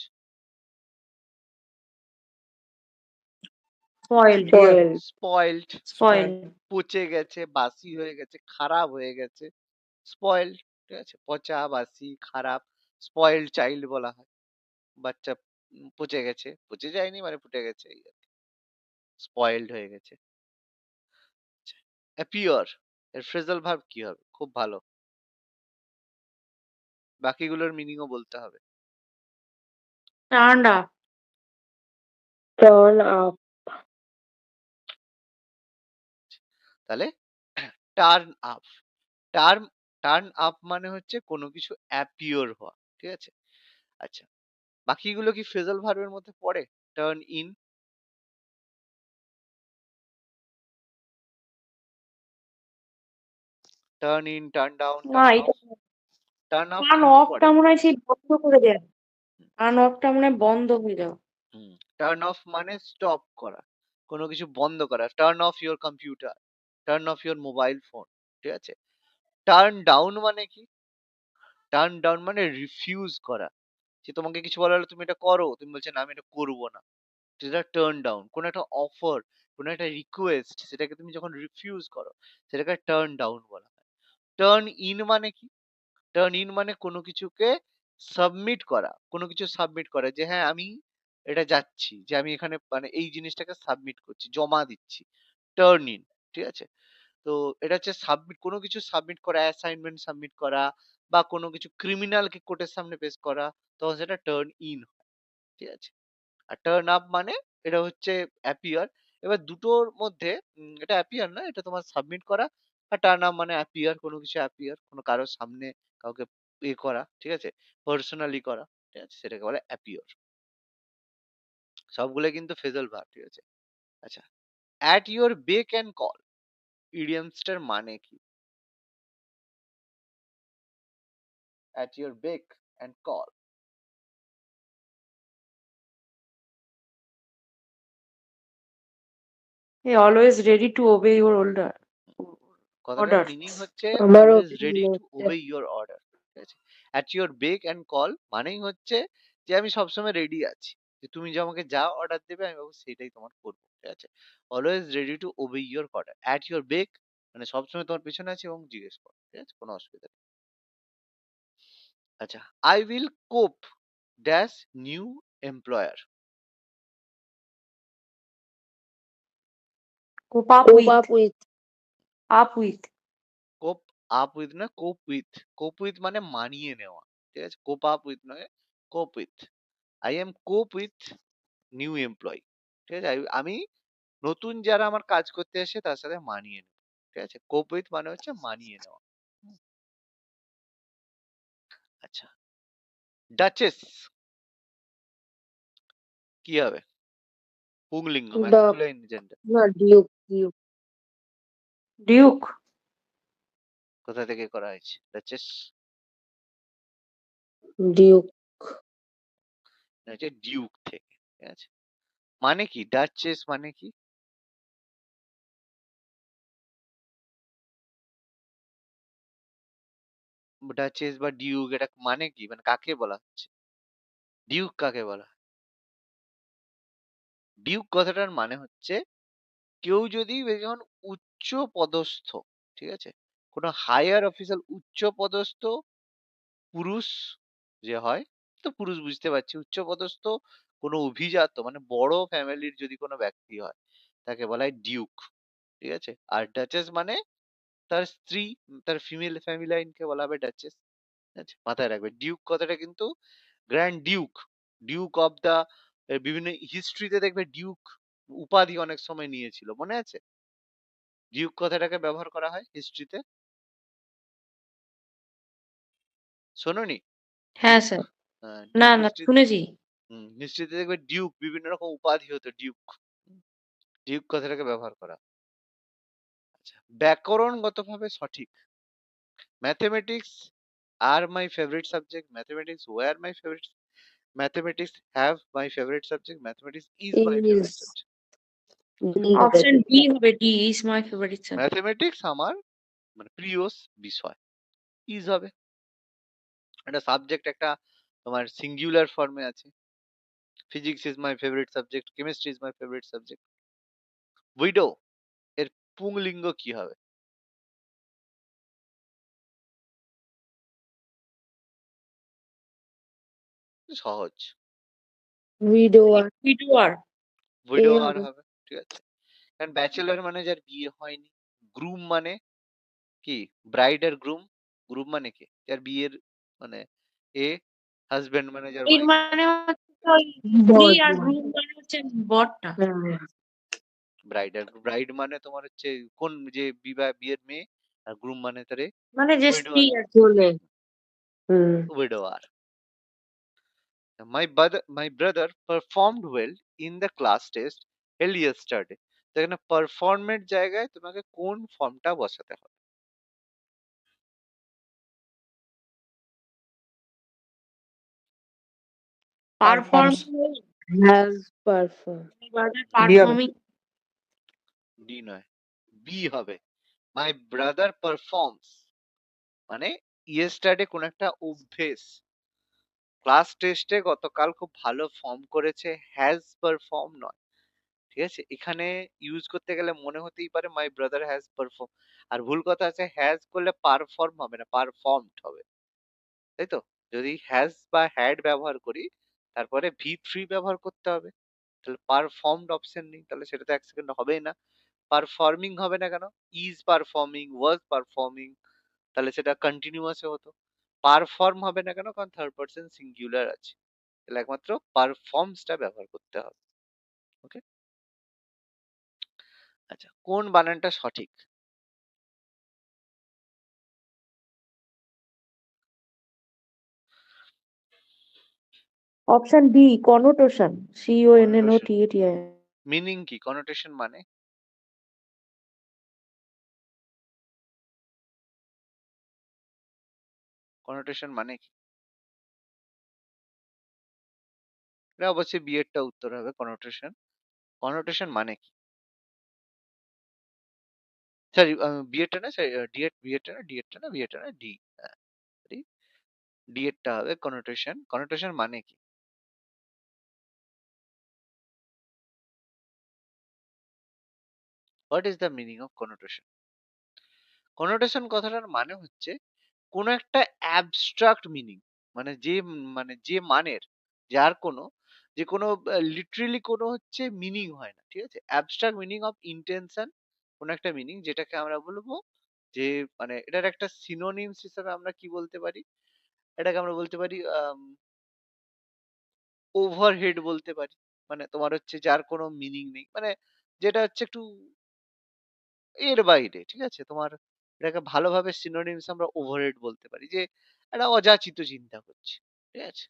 Spoiled. বি হবে। Spoiled, Spoiled. পচে গেছে, বাসি হয়ে গেছে, খারাপ হয়ে গেছে, স্পয়েলড, ঠিক আছে, পচা, বাসি, খারাপ, স্পয়েলড চাইল্ড বলা হয়। বাচ্চা পচে গেছে, পচে যায়নি মানে ফুটে গেছে, এই আর কি, স্পয়েলড হয়ে গেছে। অ্যাপিয়ার এর ফ্রেজাল ভার্ব কি হবে? খুব ভালো, বাকিগুলোর মিনিংও বলতে হবে। Turned up. Turn up. তাহলে turn up, term turn up মানে হচ্ছে কোনো কিছু অ্যাপিওর হওয়া, ঠিক আছে। আচ্ছা, বাকিগুলো কি ফ্রেজাল ভার্বের মধ্যে পড়ে? Turn in, turn in, turn down, না, টার্ন এটা অফ। টার্ন অফ টার্ন কিন্তু অফটা পড়ে। মনে হয় সেই বন্ধ করে দেয়া। টার্ন অফটা মনে হয় বন্ধ হয়ে যাওয়া। টার্ন অফ মানে স্টপ করা, কোনো কিছু বন্ধ করা। Turn off your computer, turn off your mobile phone, ঠিক আছে? টার্ন ডাউন মানে কি? টার্ন ডাউন মানে রিফিউজ করা, যে তোমাকে কিছু বলা হলো তুমি এটা করো, তুমি বলছো না আমি এটা করবো না, সেটা টার্ন ডাউন। কোনো একটা অফার, কোনো একটা রিকোয়েস্ট, সেটাকে তুমি যখন রিফিউজ করো সেটাকে টার্ন ডাউন বলা হয়। টার্ন ইন মানে কি? টার্ন ইন মানে কোনো কিছুকে সাবমিট করা, কোনো কিছু সাবমিট করা, যে হ্যাঁ আমি এটা যাচ্ছি, যে আমি এখানে মানে এই জিনিসটাকে সাবমিট করছি, জমা দিচ্ছি, টার্ন ইন, ঠিক আছে? তো এটা হচ্ছে সাবমিট, কোনো কিছু সাবমিট করা, অ্যাসাইনমেন্ট সাবমিট করা, বা কোনো কিছু ক্রিমিনালকে কোর্টের সামনে পেশ করা, তখন সেটা টার্ন ইন, ঠিক আছে? আর টার্ন আপ মানে এটা হচ্ছে অ্যাপিয়ার। এবার দুটোর মধ্যে এটা অ্যাপিয়ার না, এটা তোমার সাবমিট করা। আর টার্ন আপ মানে অ্যাপিয়ার, কোনো কিছু অ্যাপিয়ার, কোনো কারোর সামনে কাউকে এ করা, ঠিক আছে, পার্সোনালি করা, ঠিক আছে, সেটাকে বলে অ্যাপিয়ার। সবগুলো কিন্তু ফেজাল ভার্ব, ঠিক আছে? আচ্ছা, at your beck and call, ইডিয়ামসটার মানে কি? At your beck and call, always ready to obey your older কথাটার অর্ডার। মিনিং হচ্ছে আমারও অলওয়েজ রেডি মনে টু হচ্ছে ওবে ইওর অর্ডার, ঠিক আছে? At your beck and call মানেই হচ্ছে যে আমি সবসময় রেডি আছি, যে তুমি যে আমাকে যা অর্ডার দেবে আমি বাবু সেটাই তোমার করবো, ঠিক আছে? Always ready to obey your order. At your beck মানে সবসময় তোমার পেছনে আছি এবং জিজ্ঞেস করো, ঠিক আছে, কোনো অসুবিধা নেই। আচ্ছা, আই উইল কোপ dash new employer. Cope up cope with, up with up with. Cope up with না, কোপ উইথ। কোপ উইথ মানে মানিয়ে নেওয়া, ঠিক আছে? কোপ আপ উইথ নয়, কোপ উইথ। আই এম কোপ উইথ নিউ এমপ্লয়ি, ঠিক আছে? আমি নতুন যারা আমার কাজ করতে আসে তার সাথে মানিয়ে নেব, ঠিক আছে? কোপ উইথ মানে হচ্ছে মানিয়ে নেওয়া। হুম, আচ্ছা, ডাচেস কি হবে? পুংলিঙ্গ, the masculine gender. not duke Duke, কোথা থেকে করা হয়েছে ডাচেস? duke হচ্ছে ডিউক থেকে, ঠিক আছে? মানে কি ডাচেস মানে কি? ডাচেস বা ডিউক এটা মানে কি, মানে কাকে বলা হচ্ছে? ডিউক কাকে বলা হয়? ডিউক কথাটার মানে হচ্ছে কেউ যদি যখন উচ্চ পদস্থ, ঠিক আছে, কোনো হায়ার অফিসার, উচ্চ পদস্থ পুরুষ যে হয়, তো পুরুষ বুঝতে পারছি, উচ্চপদস্থ কোনো অভিজাত মানে বড় ফ্যামিলির যদি কোনো ব্যক্তি হয় তাকে বলা হয় ডিউক, ঠিক আছে? আর ডাচেস মানে তার স্ত্রী, তার ফিমেল ফ্যামিলি লাইনকে বলা হবে ডাচেস, ঠিক আছে? মাথায় রাখবে ডিউক কথাটা কিন্তু grand duke, duke of the, বিভিন্ন হিস্ট্রিতে দেখবে ডিউক উপাধি অনেক সময় নিয়েছিল, মনে আছে? ডিউক কথাটাকে ব্যবহার করা হয় হিস্ট্রিতে, শোনোনি? হ্যাঁ ডিউক, স্যার। না না, হিস্ট্রি, শুনেছি। হিস্ট্রিতে দেখবে ডিউক বিভিন্ন রকম উপাধি হতো, ডিউক, ডিউক কথাটাকে ব্যবহার করা। আচ্ছা, ব্যাকরণগতভাবে সঠিক। Mathematics are my favourite subject, mathematics were my favourite, mathematics have my favourite subject, mathematics is my favourite is subject. D হবে অপশন ডি হবে, D is my favourite subject. Mathematics আমার মানে প্রিয় বিষয়, ইজ হবে। একটা সাবজেক্ট একটা তোমার সিঙ্গুলার ফর্মে আছে, physics is my favourite subject, chemistry is my favourite subject. Widow এর পুংলিঙ্গ কি হবে? সহজ, widower উইডোয়ার। এ উইডোয়ার হবে হবে, ঠিক আছে? কারণ ব্যাচেলর মানে যার বিয়ে হয়নি, গ্রুম মানে কি, ব্রাইড আর গ্রুম, গ্রুম মানে কি যার বিয়ের মানে এ, হাজবেন্ড মানে যার এর ওয়াইফ মানে আছে। হচ্ছে ওই স্ত্রী, বর আর গ্রুম মানে হচ্ছে বরটা। হ্যাঁ ব্রাইড আর ব্রাইড মানে তোমার হচ্ছে কোন যে বিবাহ বিয়ের মেয়ে, আর গ্রুম মানে তার মানে যে স্ত্রী উইডোয়ার, আর কি। চলে হুম উইডোয়ার। My brother performed well in the class test held yesterday. তো এখানে পারফর্মের জায়গায় তোমাকে কোন ফর্মটা বসাতে হবে? Perform Performs. has performed. B হবে। পারফর্মিং ডি নয়, বি হবে। মাই ব্রাদার পারফর্মস মানে ইয়েস্টারডে কোন একটা অভ্যেস, ক্লাস টেস্টে গতকাল খুব ভালো ফর্ম করেছে, হ্যাজ পারফর্ম নয়। ঠিক আছে, এখানে ইউজ করতে গেলে মনে হতেই পারে মাই ব্রাদার হ্যাজ পারফর্ম, আর ভুল কথা আছে হ্যাজ করলে পারফর্ম হবে না, পারফর্মড হবে, তাই তো? যদি হ্যাজ বা হ্যাড ব্যবহার করি তারপরে ভি3 ব্যবহার করতে হবে, তাহলে পারফর্মড অপশন নেই, তাহলে সেটা তো এক সেকেন্ড হবেই না। পারফর্মিং হবে না কেন? ইজ পারফর্মিং, ওয়াজ পারফর্মিং, তাহলে সেটা কন্টিনিউয়াসে হতো। পারফর্ম হবে না কেন? কারণ থার্ড পারসন সিঙ্গুলার আছে, তাহলে একমাত্র পারফর্মসটা ব্যবহার করতে হবে। ওকে, আচ্ছা, কোন বানানটা সঠিক? Option B connotation connotation CONNOTATI meaning কি? কনোটেশন মানে কনোটেশন মানে কি? এটা অবশ্যই বি এরটা উত্তর হবে কনোটেশন। কনোটেশন মানে কি? সরি, বি এরটা না, সরি, ডি এর, বি এরটা না, ডি এরটা না, বি এরটা না, ডি, ডি এরটা হবে কনোটেশন। কনোটেশন মানে কি? What is the meaning of connotation? Connotation কথাটার মানে হচ্ছে কোন একটা অ্যাবস্ট্রাক্ট মিনিং, মানে যে মানের, যার কোনো, যে কোনো লিটারেলি কোনো হচ্ছে মিনিং হয় না, ঠিক আছে? অ্যাবস্ট্রাক্ট মিনিং অফ ইন্টেনশন, কোন একটা মিনিং যেটাকে আমরা বলবো যে, মানে এটার একটা সিনোনিমস হিসেবে আমরা কি বলতে পারি, এটাকে আমরা বলতে পারি ওভারহেড বলতে পারি। মানে তোমার হচ্ছে যার কোনো মিনিং নেই, মানে যেটা হচ্ছে একটু এর বাইরে, ঠিক আছে? তোমার এটাকে ভালোভাবে সিনোনিমস আমরা ওভারহেড বলতে পারি, যে একটা অযাচিত চিন্তা করছে, ঠিক আছে?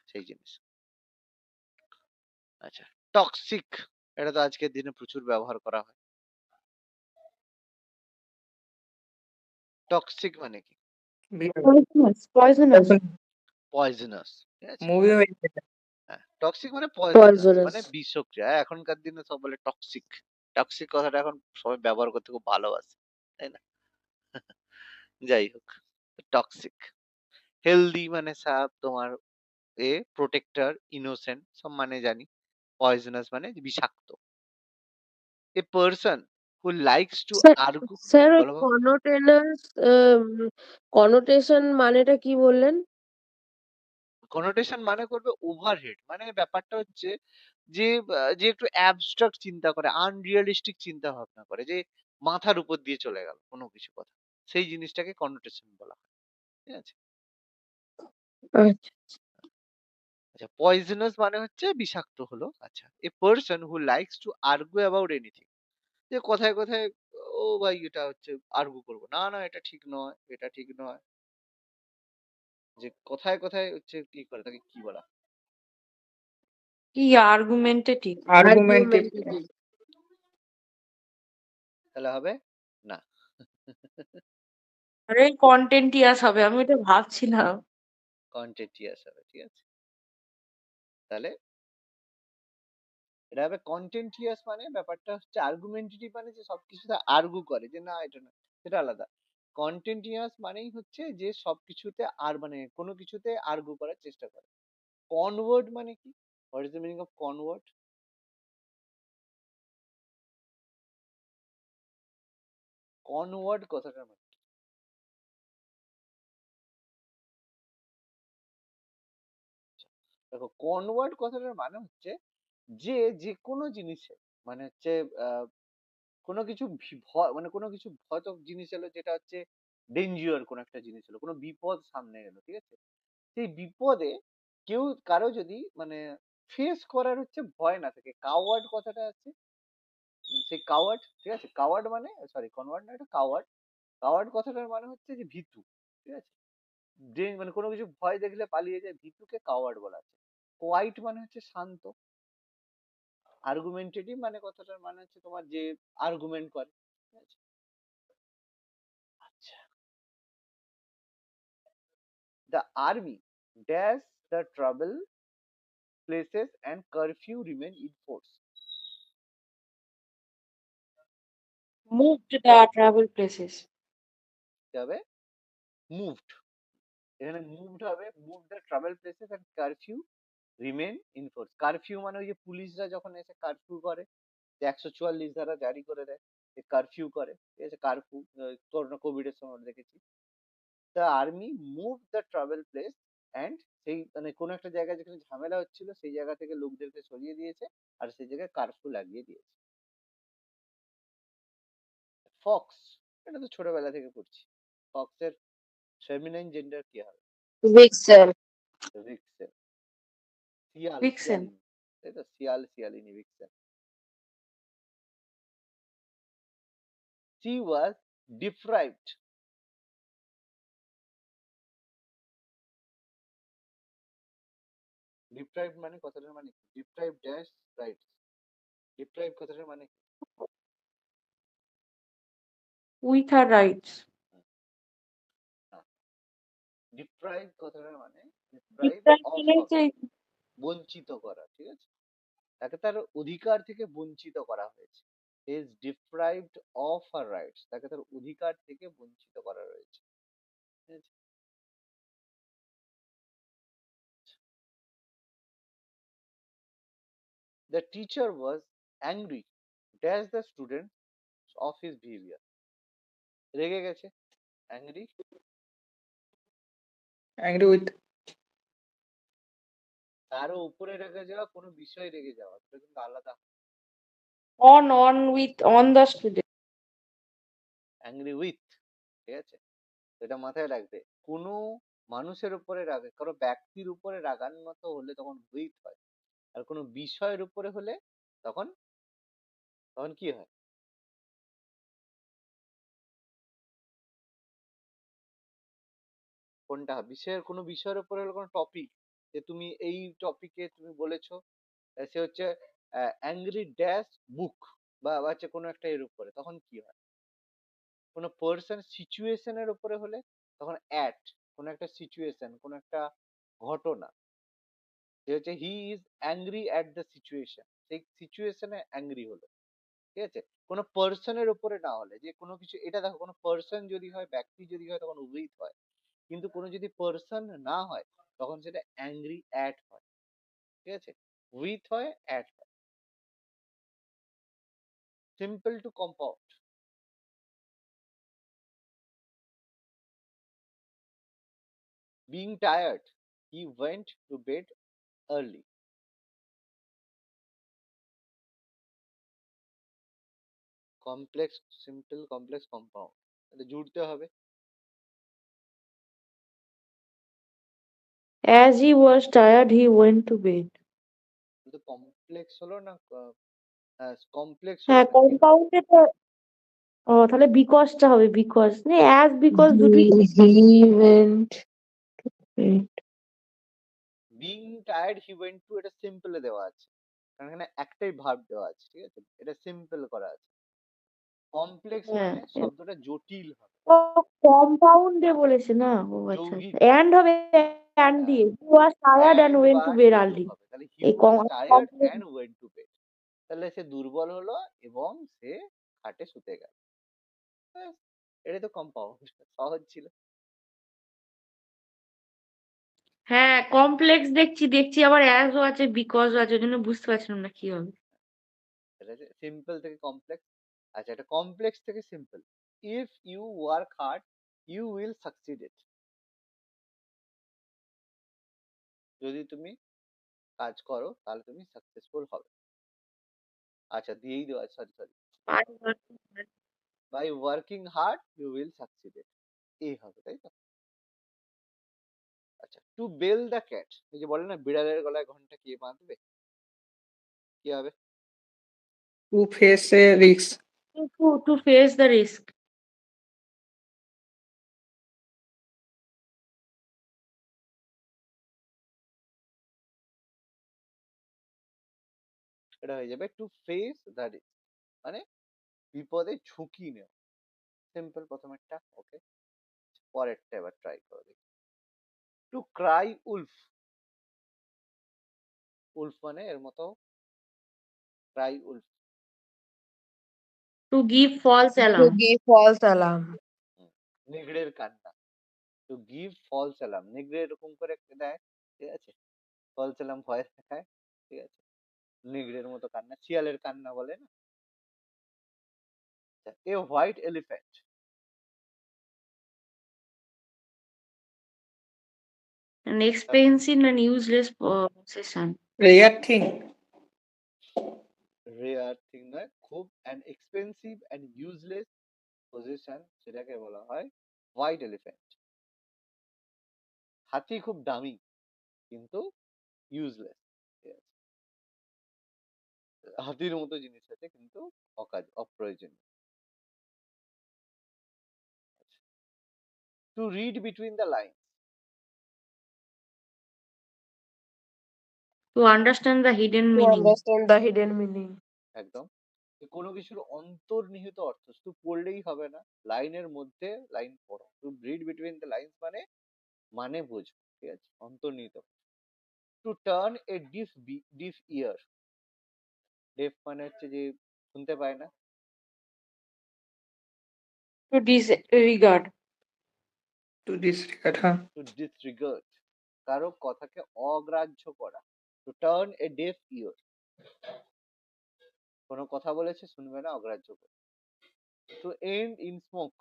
সেই জিনিস। আচ্ছা, টক্সিক, এটা তো আজকের দিনে প্রচুর ব্যবহার করা হয়। টক্সিক মানে কি? বি হবে। পয়জনাস পয়জনাস, ঠিক আছে? মুভি হয়ে যেতে। হ্যাঁ, টক্সিক মানে পয়জনাস, মানে Poisonous. বিষক্রিয়া। এখনকার দিনে সব বলে টক্সিক। টক্সিক কথাটা এখন সবাই ব্যবহার করতে খুব ভালোবাসে, তাই না? যাই হোক, টক্সিক। হেলদি মানে সাপ তোমার, প্রোটেক্টর, ইনোসেন্ট সব মানে জানি। পয়জনাস মানে বিষাক্ত। A person who likes to sir argue, sir ওই বলো বলো। কনোটেশন মানেটা কি বললেন? কনোটেশন মানে করবে ওভারহেড, মানে ব্যাপারটা হচ্ছে যে যে একটু অ্যাবস্ট্রাক্ট চিন্তা করে, আনরিয়ালিস্টিক চিন্তা ভাবনা করে, যে মাথার উপর দিয়ে চলে গেল কোনো কিছু কথা, সেই জিনিসটাকে কনোটেশন বলা হয়, ঠিক আছে? আচ্ছা। আচ্ছা, পয়জনাস মানে হচ্ছে বিষাক্ত হলো। আচ্ছা, a person who likes to argue about anything, যে কথায় কথায় ও ভাই এটা হচ্ছে আর্গু করবো, না না এটা ঠিক নয়, এটা ঠিক নয়, যে কথায় কথায় হচ্ছে কি করে, তাকে কি বলা? কি আর্গুমেন্টেটিভ আর্গুমেন্টিভ। আর্গুমেন্টেটিভ। তাহলে হবে না। আরে কন্টেন্টিয়াস হবে, আমি এটা ভাবছিলাম। কন্টেন্টিয়াস হবে, ঠিক আছে? তাহলে এটা হবে কন্টেন্টিয়াস, মানে ব্যাপারটা হচ্ছে আর্গুমেন্টেটিভ, মানে যে সবকিছুতে আর্গু করে, যে না এটা না, সেটা আলাদা। কন্টেন্টিয়াস মানেই হচ্ছে যে সবকিছুতে আর, মানে কোনো কিছুতে আর্গু করার চেষ্টা করে। কনওয়ার্ড মানে কি? What is the meaning of coward? Coward কথাটার মানে কি? দেখো, কনওয়ার্ড কথাটার মানে হচ্ছে যে যে কোনো জিনিসে, মানে হচ্ছে আহ, কোনো কিছু ভয়, মানে কোনো কিছু ভয়তক জিনিস এলো, যেটা হচ্ছে ডেঞ্জিয়ার, কোনো একটা জিনিস এলো, কোনো বিপদ সামনে এলো, ঠিক আছে? সেই বিপদে কেউ, কারো যদি মানে ফেস করার হচ্ছে ভয় না থাকে, কাওয়ার্ড কথাটা আছে, সেই কাওয়ার্ড, ঠিক আছে? কাওয়ার্ড মানে, সরি কনওয়ার্ড না, এটা কাওয়ার্ড। কাওয়ার্ড কথাটার মানে হচ্ছে যে ভীতু, ঠিক আছে? যে মানে কোনো কিছু ভয় দেখলে পালিয়ে যায়, ভীতুকে কাওয়ার্ড বলা হয়। কোয়াইট মানে হচ্ছে শান্ত, আর্গুমেন্টেটিভ মানে কথাটার মানে হচ্ছে তোমার যে আর্গুমেন্ট করে, ঠিক আছে? আচ্ছা, the army dash the trouble places and curfew remain in force. Moved the travel places. কি হবে? Moved. এখানে moved হবে, moved the travel places and curfew remain in force. Curfew মানে ওই যে পুলিশরা যখন এসে কারফিউ করে, 144 ধারা জারি করে দেয়, কারফিউ করে, ঠিক আছে? কারফিউ করোনা কোভিড এর সময় আমরা দেখেছি। The army move the travel place and সেই মানে কোনো একটা জায়গায় যেখানে ঝামেলা হচ্ছিল সেই জায়গা থেকে লোকদেরকে সরিয়ে দিয়েছে আর সেই জায়গায় কারফিউ লাগিয়ে দিয়েছে। ফক্স, এটা তো ছোটবেলা থেকে পড়ছি। ফক্সের ফেমিনাইন জেন্ডার কি হবে? Vixen. ভিক্সেন। শিয়াল, Vixen. শিয়ালিনী, তাই তো? শিয়াল, শিয়ালিনী, Vixen. She was deprived. Deprived মানে কথাটার মানে কি? Deprived dash rights. Deprived কথাটার মানে কি? With her rights. Deprived কথাটার মানে deprived Deprived of মানে হবে, হচ্ছে বঞ্চিত করা, ঠিক আছে? তাকে তার অধিকার থেকে বঞ্চিত করা হয়েছে। He is deprived of her rights. তাকে তার অধিকার থেকে বঞ্চিত করা হয়েছে, ঠিক আছে? The teacher was angry dash the student of his behavior. রেগে গেছে, angry, Angry with. তারও উপরে রেগে যাওয়া, কোনো বিষয় রেগে যাওয়া, সেটা কিন্তু আলাদা। on the student. Angry with, ঠিক আছে? এটা মাথায় রাখবে। কোনো মানুষের উপরে রাগে, কারো ব্যক্তির উপরে রাগান্বিত হলে তখন উইথ হয়, আর কোনো বিষয়ের উপরে হলে তখন তখন কি হয়? কোনটা হয়? বিষয়ের, কোনো বিষয়ের উপরে হলো কোনো টপিক, যে তুমি এই টপিকে তুমি বলেছো সে হচ্ছে অ্যাংরি ড্যাশ বুক বা হচ্ছে কোনো একটা এর উপরে, তখন কি হয়? কোনো পার্সন সিচুয়েশনের উপরে হলে তখন অ্যাট, কোনো একটা সিচুয়েশন, কোনো একটা ঘটনা, যে হচ্ছে he is angry at the situation, সেই সিচুয়েশনে অ্যাংরি হলো, ঠিক আছে? কোনো পার্সনের উপরে না হলে, যে কোনো কিছু, এটা দেখো কোনো পার্সন যদি হয়, ব্যক্তি যদি হয় তখন উইথ হয়, কিন্তু কোনো যদি পার্সন না হয় তখন সেটা অ্যাংরি অ্যাট হয়, ঠিক আছে? উইথ হয়, অ্যাট হয়। Simple to compound. Being tired he went to bed early. Complex, simple, complex, compound, এটা জুড়তে হবে। As he was tired, he went to bed. কিন্তু কমপ্লেক্স হলো না, কমপ্লেক্স হলো হ্যাঁ, না, কি হবে? কম্পাউন্ডে তো তাহলে বিকজটা হবে বিকজ। অ্যাজ বিকজ দুটোই He went. Wait. Being tired he went to, এটা সিম্পলে দেওয়া আছে, কারণ এখানে একটাই ভার্ব দেওয়া আছে, ঠিক আছে? এটা সিম্পল করা আছে। কমপ্লেক্স হ্যাঁ মানে শব্দটা জটিল হবে, কম্পাউন্ডে বলেছে না। ও আচ্ছা আচ্ছা, যৌগিক হবে। অ্যান্ড হবে, অ্যান্ড হ্যাঁ, দিয়ে he was tired and and went বা টু বেড টু আর্লি। হবে, তাহলে হি এই was tired complex and went to bed, তাহলে সে দুর্বল হলো এবং সে খাটে শুতে গেল। ব্যাস, এটাই তো কম্পাউন্ড, সহজ ছিল। হ্যাঁ, কমপ্লেক্স দেখছি আবার অ্যাজও আছে বিকজও আছে, ওই জন্য বুঝতে পারছিলাম না কি হবে। এটা সিম্পল থেকে কমপ্লেক্স। আচ্ছা, এটা কমপ্লেক্স থেকে simple. If you work hard you will succeeded. যদি তুমি কাজ করো তাহলে তুমি সাকসেসফুল হবে। আচ্ছা, দিয়েই দেওয়া, sorry sorry, by working hard you will succeeded, এই হবে, তাই তো? আচ্ছা, টু বেল দ্য ক্যাট, এই যে বলে না বিড়ালের গলায় ঘন্টা কে বাঁধবে, কি হবে? To face a risk. To face the risk. এটা হয়ে যাবে টু ফেস দ্য রিস্ক, মানে বিপদে ঝুঁকি নেওয়া। সিম্পল প্রথমেরটা, ওকে। পরেরটা এবার ট্রাই করে দেখি। টু ক্রাই উলফ, উলফ মানে এর মতো, Cry Wolf, To give false To alarm. give false alarm. নেগড়ের কান্না। টু গিভ ফলস অ্যালার্ম, নেগড়ে এরকম করে দেয়, ঠিক আছে, ফলস অ্যালার্ম ভয় দেখায়, ঠিক আছে, নেগড়ের মতো কান্না, শিয়ালের কান্না বলে না। A white elephant, An expensive and useless possession. Rare thing. Rare thing নয়, খুব and expensive and useless position, সেটাকে বলা হয় হোয়াইট এলিফ্যান্ট। হাতি খুব দামি কিন্তু ইউজলেস, ঠিক আছে, হাতির মতো জিনিস আছে কিন্তু অকাজ, অপ্রয়োজনীয়। Two read between the line, To understand the hidden To meaning. understand the hidden meaning. একদম, কোনো কিছুর অন্তর্নিহিত অর্থ শুধু পড়লেই হবে না, লাইনের মধ্যে লাইন পড়ো। To read between the lines মানে মানে বোঝো, ঠিক আছে, অন্তর্নিহিত। To turn a deaf ear, deaf মানে হচ্ছে যে শুনতে পায় না। To disregard. To disregard, huh? To disregard, কারো কথাকে অগ্রাহ্য করা। To turn a deaf ear, কোনো কথা বলেছে শুনবে না, অগ্রাহ্য করে। টু এন্ড ইন স্মোক,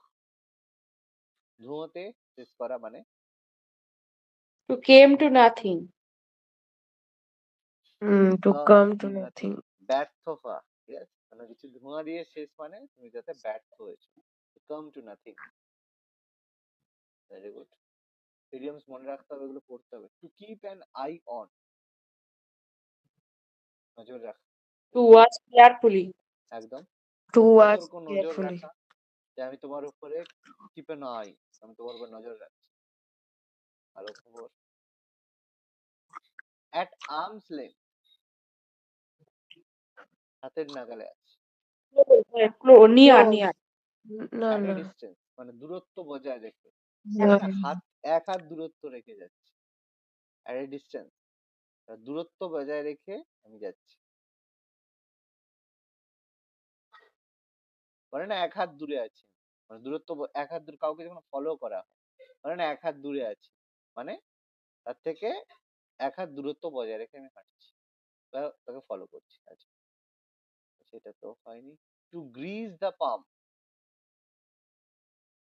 ধুঁয়োতে শেষ করা মানে। To came to nothing. To come to nothing. ব্যর্থ হওয়া, ঠিক আছে, কোনো কিছু ধোঁয়া দিয়ে শেষ মানে তুমি যাতে ব্যর্থ হয়েছো। Come to nothing, very good. Idioms মনে রাখতে হবে, এগুলো পড়তে হবে। To keep an eye on, নজর রাখ, To watch carefully. একদম, To watch সতর্ক নজর carefully. রাখা, যে আমি তোমার উপরে কিপ অ্যান আই, আমি তোমার উপর নজর রাখছি, ভালো খবর। অ্যাট আর্মস লেন্থ, হাতের নাগালে আছে। Near, Close. near. No, at a no. Distance মানে দূরত্ব বজায় রেখে, No. মানে এক হাত দূরত্ব রেখে যাচ্ছি, অ্যাট এ ডিস্টেন্স, দূরত্ব বজায় রেখে আমি যাচ্ছি, বলে না এক হাত দূরে আছি, মানে দূরত্ব এক হাত দূরে, কাউকে যখন ফলো করা হয় বলে না এক হাত দূরে আছি, মানে তার থেকে এক হাত দূরত্ব বজায় রেখে আমি হাঁটছি বা তাকে ফলো করছি। আচ্ছা, সেটা তো হয়নি। টু গ্রিজ দ্য পাম্প,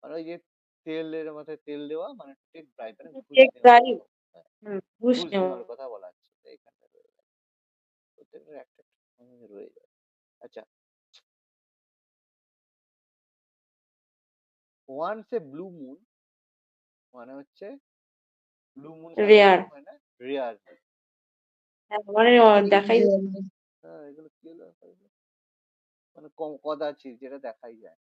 মানে ওই যে তেলের মাথায় তেল দেওয়া, মানে টেক ড্রাইভ, মানে ঘুষ Take নেওয়া, drive. ঘুষ Bush নেওয়ার কথা বলা হচ্ছে, তো এইখানটা রয়ে গেল, প্রত্যেকটার একটা একটা রয়ে যাবে। আচ্ছা, ওয়ান্স এ ব্লু মুন মানে হচ্ছে ব্লু মুন Rare. হয় না, রেয়ার। মানে দেখাই হ্যাঁ, এগুলো কি হলো, মানে কদাচিৎ, যেটা দেখাই যায়।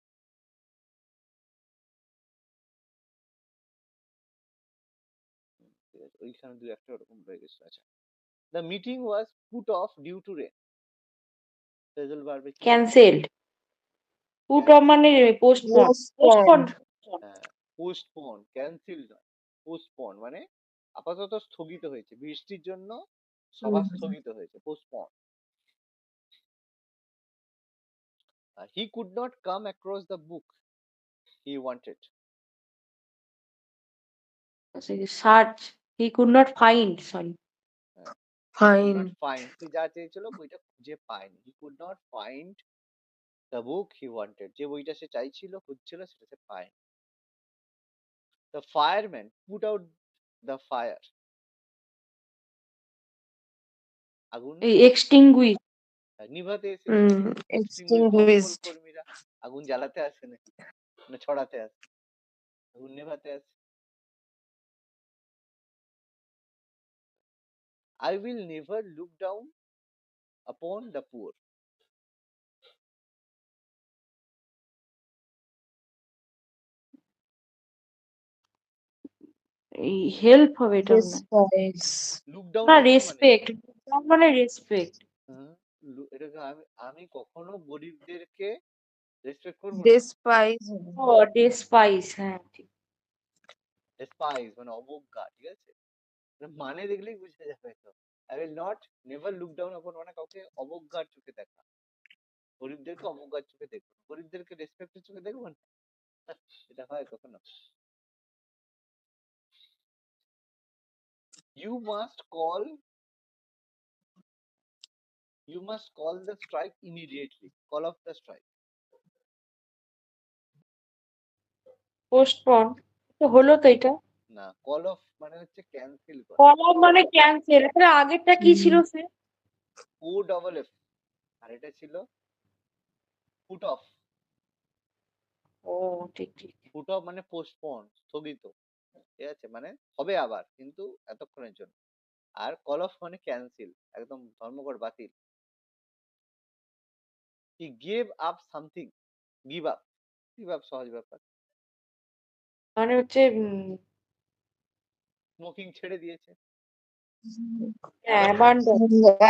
ঠিক আছে, ওইখানে দুই একটা ওরকম রয়ে গেছে। আচ্ছা, the meeting was put off due to rain, phrasal ভার্বে কি? cancelled. Put off মানে postpone. Postpone. হ্যাঁ, পোস্টপোন, ক্যান্সেল নয়, পোস্টপোন মানে আপাতত স্থগিত হয়েছে, বৃষ্টির জন্য সভা স্থগিত হয়েছে, postpone. He could not come across the book he wanted, Search. He could not find. Sorry. Fine. Find, সে যা চেয়েছিল বইটা খুঁজে পায়নি। He could not find the book he wanted, যে বইটা সে চাইছিল খুঁজছিল সেটা সে পায়নি। The fireman put out the fire, আগুন Extinguish. নিভাতে এসেছে। দমকল Extinguished. কর্মীরা আগুন জ্বালাতে আসে নাকি, না ছড়াতে আসে, আগুন নেভাতে আসে। I will never look down upon the poor, help হবে এটা না। Despise. look down না upon মানে রেসপেক্ট, মানে রেসপেক্ট। এটাকে আমি কখনো গরিবদেরকে রেসপেক্ট করবো না। despise ও ডেসপাইস, হ্যাঁ ঠিক। ডেসপাইজ মানে অবজ্ঞা, ঠিক আছে? মানে দেখলেই বুঝে যাবে তো। I will not never look down upon, মানে কাউকে অবজ্ঞার চোখে দেখা। গরিবদেরকে অবজ্ঞার চোখে দেখবো, গরিবদেরকে রেসপেক্টের চোখে দেখবো না। এটা হয় কখনো? You must call the strike immediately, call off the strike. Postpone তো হলো তো এটা। না, কল অফ মানে হচ্ছে ক্যান্সেল করা। কল অফ মানে ক্যান্সেল, তাহলে আগেরটা কি ছিল সে? ও ডবল এফ, আর এটা ছিল ফুট অফ। ও ঠিক ঠিক। ফুট অফ মানে পোস্টপন, স্থগিত, ঠিক আছে? মানে হবে আবার, কিন্তু এতক্ষণের জন্য। আর কল অফ মানে ক্যান্সেল, একদম ধর্মঘট, বাতিল। He gave up something, give up, সহজ ব্যাপার। মানে হচ্ছে স্মোকিং ছেড়ে দিয়েছে। হ্যাঁ, অ্যাবান্ডন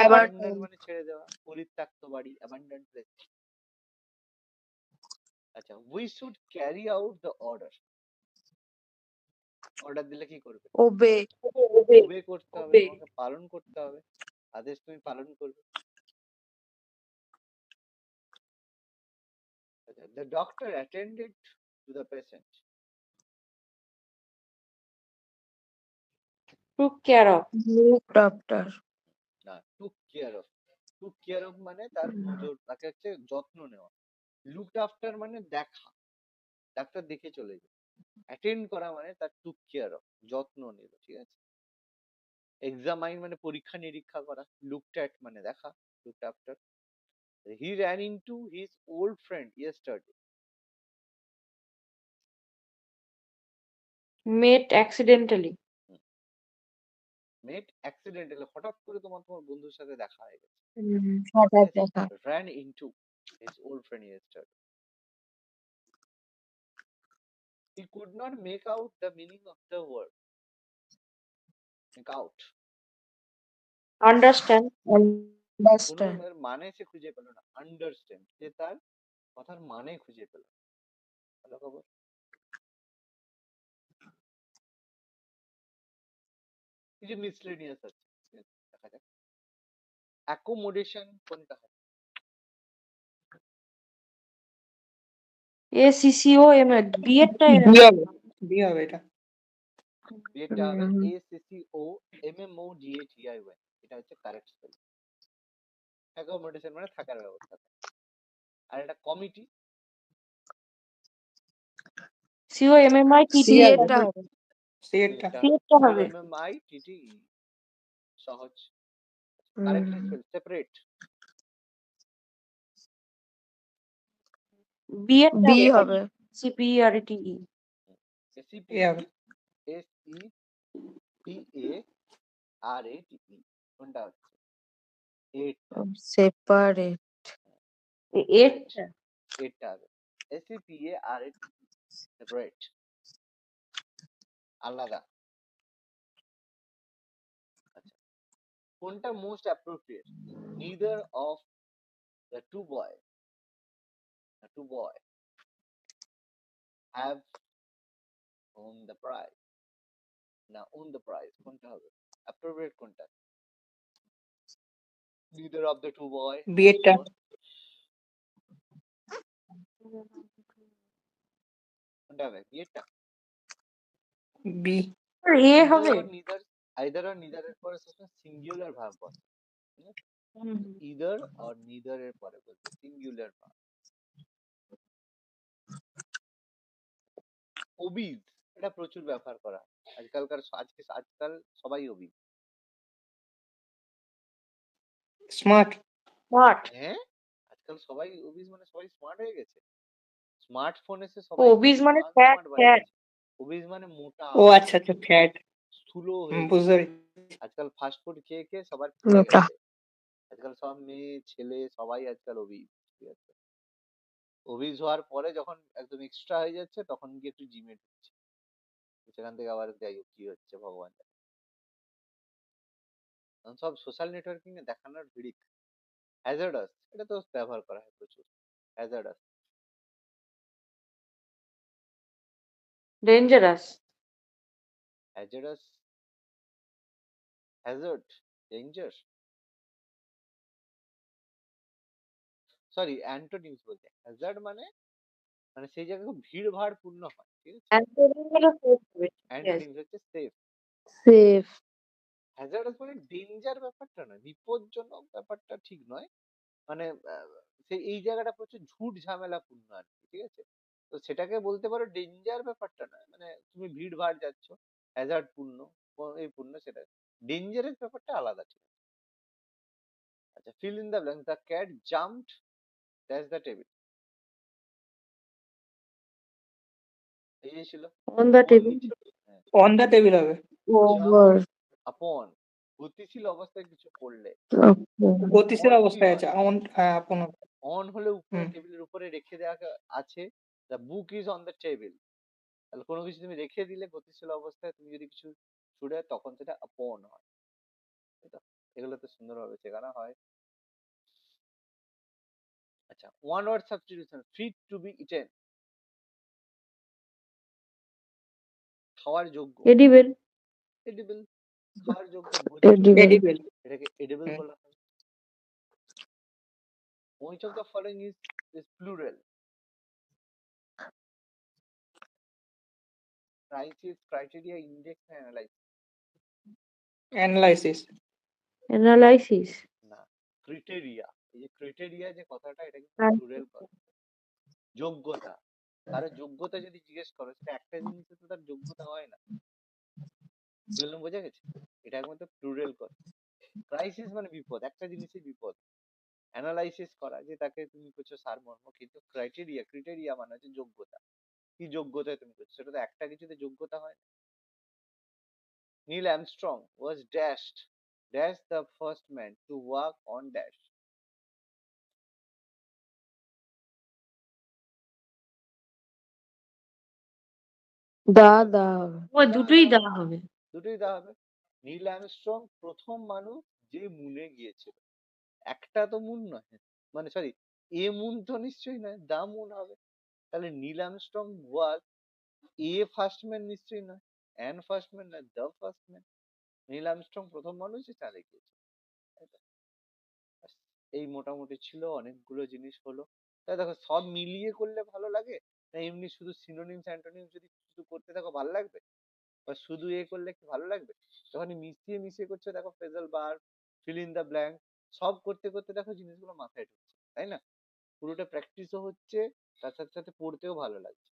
abandon। মানে ছেড়ে দেওয়া, পরিত্যক্ত বাড়ি, অ্যাবান্ডন প্লেস। আচ্ছা, we should carry out the order. Order দিলে কি করবে? obey ওবে করতে হবে, Obey। তোমাকে পালন করতে হবে, আদেশ তুমি পালন করবে। The doctor attended to the patient. took care of। looked after না, টুক care of. Took care of মানে তার নজর, তাকে হচ্ছে যত্ন নেওয়া। লুকড আফটার মানে দেখা, ডাক্তার দেখে চলে যায়। অ্যাটেন্ড করা মানে তার টুক কেয়ার অফ, যত্ন নিল, ঠিক আছে? এক্সামাইন মানে পরীক্ষা নিরীক্ষা করা। লুকড অ্যাট মানে দেখা, লুকড আফটার। হি ran into his old friend yesterday. met accidentally। met accidentally, হঠাৎ করে তোমার বন্ধুর সাথে দেখা হয়ে গেছে, হঠাৎ ঠিক আছে? দেখা ran into his old friend yesterday. He could not make out the meaning of the word. Make out, understand। কোনো understand এর মানে সে খুঁজে পেল না। আন্ডারস্ট্যান্ড, সে তার কথার মানে খুঁজে পেল না। ভালো খবর। কিছু মিসলেনিয়াস আছে, ঠিক আছে? দেখা যাক। অ্যাকোমোডেশন কোনটা হয়? ACCOM বিয়েরটা বি হবে, বি হবে এটা। এটা হবে ACCOMMODATIY, এটা হচ্ছে কারেক্ট স্পেল। অ্যাকোমোডেশন মানে থাকার ব্যবস্থা। আর এটা কমিটি, COMMITT। সি এটা হবে, হবে সি এটা। সিএরটা হবে। COMMITT, সহজ। Correctly spell, separate. বিয়েরটা B হবে হবে CPERTE। এ হবে। SEPARATE, কোনটা হচ্ছে? এইটটা, separate এরটা এইটটা হবে SEPARATE, সেপারেট, আলাদা। আচ্ছা, কোনটা most appropriate? Neither of the two boy have won the prize, না own the prize, কোনটা হবে অ্যাপ্রোপ্রিয়েট? কোনটা? neither of the two boy B has এটা। won, কোনটা হবে? বিয়েটা। বি। এ হবে। either or neither এর পরে সবসময় সিঙ্গুলার ভার্ব বসে, ঠিক আছে? either or neither এর পরে বলতে সিঙ্গুলার ভার্ব। ওবিজ, এটা প্রচুর ব্যবহার করা হয় আজকাল সবাই ওবিজ। স্মার্ট। স্মার্ট। হ্যাঁ, আজকাল সবাই ওবিজ মানে সবাই স্মার্ট হয়ে গেছে। স্মার্টফোন এসে সবাই ওবিজ মানে ফ্যাট আনস্মার্ট ফ্যাট। বানিয়েছে। ওবিজ মানে মোটা, ও আচ্ছা আচ্ছা, ফ্যাট। স্থূল হয়ে গেছে। বুঝতে পেরেছি। আজকাল ফাস্ট ফুড খেয়ে খেয়ে সবার ফুলে মোটা গেছে। আজকাল সব মেয়ে ছেলে সবাই আজকাল ওবিজ, ঠিক আছে? ওবিজ হওয়ার পরে যখন একদম এক্সট্রা হয়ে যাচ্ছে, তখন গিয়ে একটু জিমে ঢুকছে, সেখান থেকে আবার যাই হোক কি হচ্ছে ভগবান জানে। কারণ সব সোশ্যাল নেটওয়ার্কিং এ দেখানোর ভিড়িক। হ্যাজার্ডাস এটা তো ব্যবহার করা হয় প্রচুর। Hazardous, dangerous, hazardous, Hazard, danger, sorry antonyms বলতে হ্যাজার্ড মানে মানে সেই জায়গায় খুব ভিড় ভাড় পূর্ণ হয়, ঠিক আছে। অ্যান্টোনিম হলো safe হবে। Yes. অ্যান্টোনিমস হচ্ছে সেফ। সেফ হ্যাজার্ডাস মানে ডেঞ্জার ব্যাপারটা নয়, বিপজ্জনক ব্যাপারটা ঠিক নয়, মানে সেই এই জায়গাটা প্রচুর ঝুট ঝামেলা পূর্ণ আর কি, ঠিক আছে। তো সেটাকে বলতে পারো ডেঞ্জার ব্যাপারটা নয়, মানে তুমি ভিড় ভাড় যাচ্ছ, হ্যাজার্ড পূর্ণ, এই পূর্ণ সেটা, ডেঞ্জারাস ব্যাপারটা আলাদা, ঠিক আছে। আচ্ছা, fill in the blank, the cat jumped dash the table, এই যে ছিল On the on table. নিচে, হ্যাঁ, On the table হবে। ওভার আপন, গতিশীল অবস্থায় কিছু করলে, গতিশীল On কি অবস্থায় হয়? আছে। on হ্যাঁ আপন। অন হলে উপরে হুম। টেবিলের উপরে রেখে দেওয়া আছে, the book is on the table, তাহলে কোনো কিছু তুমি রেখে দিলে গতিশীল অবস্থায়, তুমি যদি কিছু ছুড়ে তখন সেটা আপন হয়, তাই তো? এগুলো তো সুন্দরভাবে শেখানো হয়। আচ্ছা, one word substitution, fit to be eaten, খাওয়ার যোগ্য, Edible. এডিবল, খাওয়ার যোগ্য, Edible. এডিবল। এটাকে এডিবল হুম। বলা হয়। Which of the following is plural? Crisis, criteria, index, and analysis. Analysis. Analysis. না, ক্রিটেরিয়া, এই যে ক্রিটেরিয়া যে কথাটা, এটা কিন্তু Right. প্লুরাল কথা। যোগ্যতা, কারো যোগ্যতা যদি জিজ্ঞেস করো, সেটা একটা জিনিসে তো তার যোগ্যতা হয় না, কি বললাম বোঝা গেছে? এটা একমাত্র প্লুরাল কথা। ক্রাইসিস মানে বিপদ, একটা জিনিসের বিপদ। অ্যানালাইসিস করা, যে তাকে তুমি করছো সারমর্ম, কিন্তু ক্রাইটেরিয়া, ক্রিটেরিয়া মানে হচ্ছে যোগ্যতা, কি যোগ্যতায় তুমি করছো, সেটা তো একটা কিছুতে যোগ্যতা হয় না। Neil Armstrong was dashed dash the first man to walk on dash. দা হবে ও দুটোই দেওয়া হবে। দুটোই দেওয়া হবে। নীল আর্মস্ট্রং প্রথম মানুষ যে মুনে গিয়েছিল, একটা তো মুন নয়, মানে সরি, এ মুন তো নিশ্চয়ই নয়, দা মুন হবে। তাহলে Neil Armstrong was a first man নিশ্চয়ই নয়, অ্যান ফার্স্ট ম্যান নয়, the first man. Neil Armstrong প্রথম মানুষ যে চাঁদে গিয়েছে, তাই তো? ব্যাস, এই মোটামুটি ছিল, অনেকগুলো জিনিস হলো। তাই দেখো, সব মিলিয়ে করলে ভালো লাগে, না এমনি শুধু সিনোনিমস অ্যান্টোনিমস যদি শুধু করতে থাকো ভালো লাগবে, বা শুধু এ করলে কি ভালো লাগবে? যখন মিশিয়ে মিশিয়ে করছো, দেখো phrasal bar, fill in the blank, সব করতে করতে দেখো জিনিসগুলো মাথায় ঢুকছে, তাই না? পুরোটা প্র্যাকটিসও হচ্ছে, তার সাথে সাথে পড়তেও ভালো লাগছে।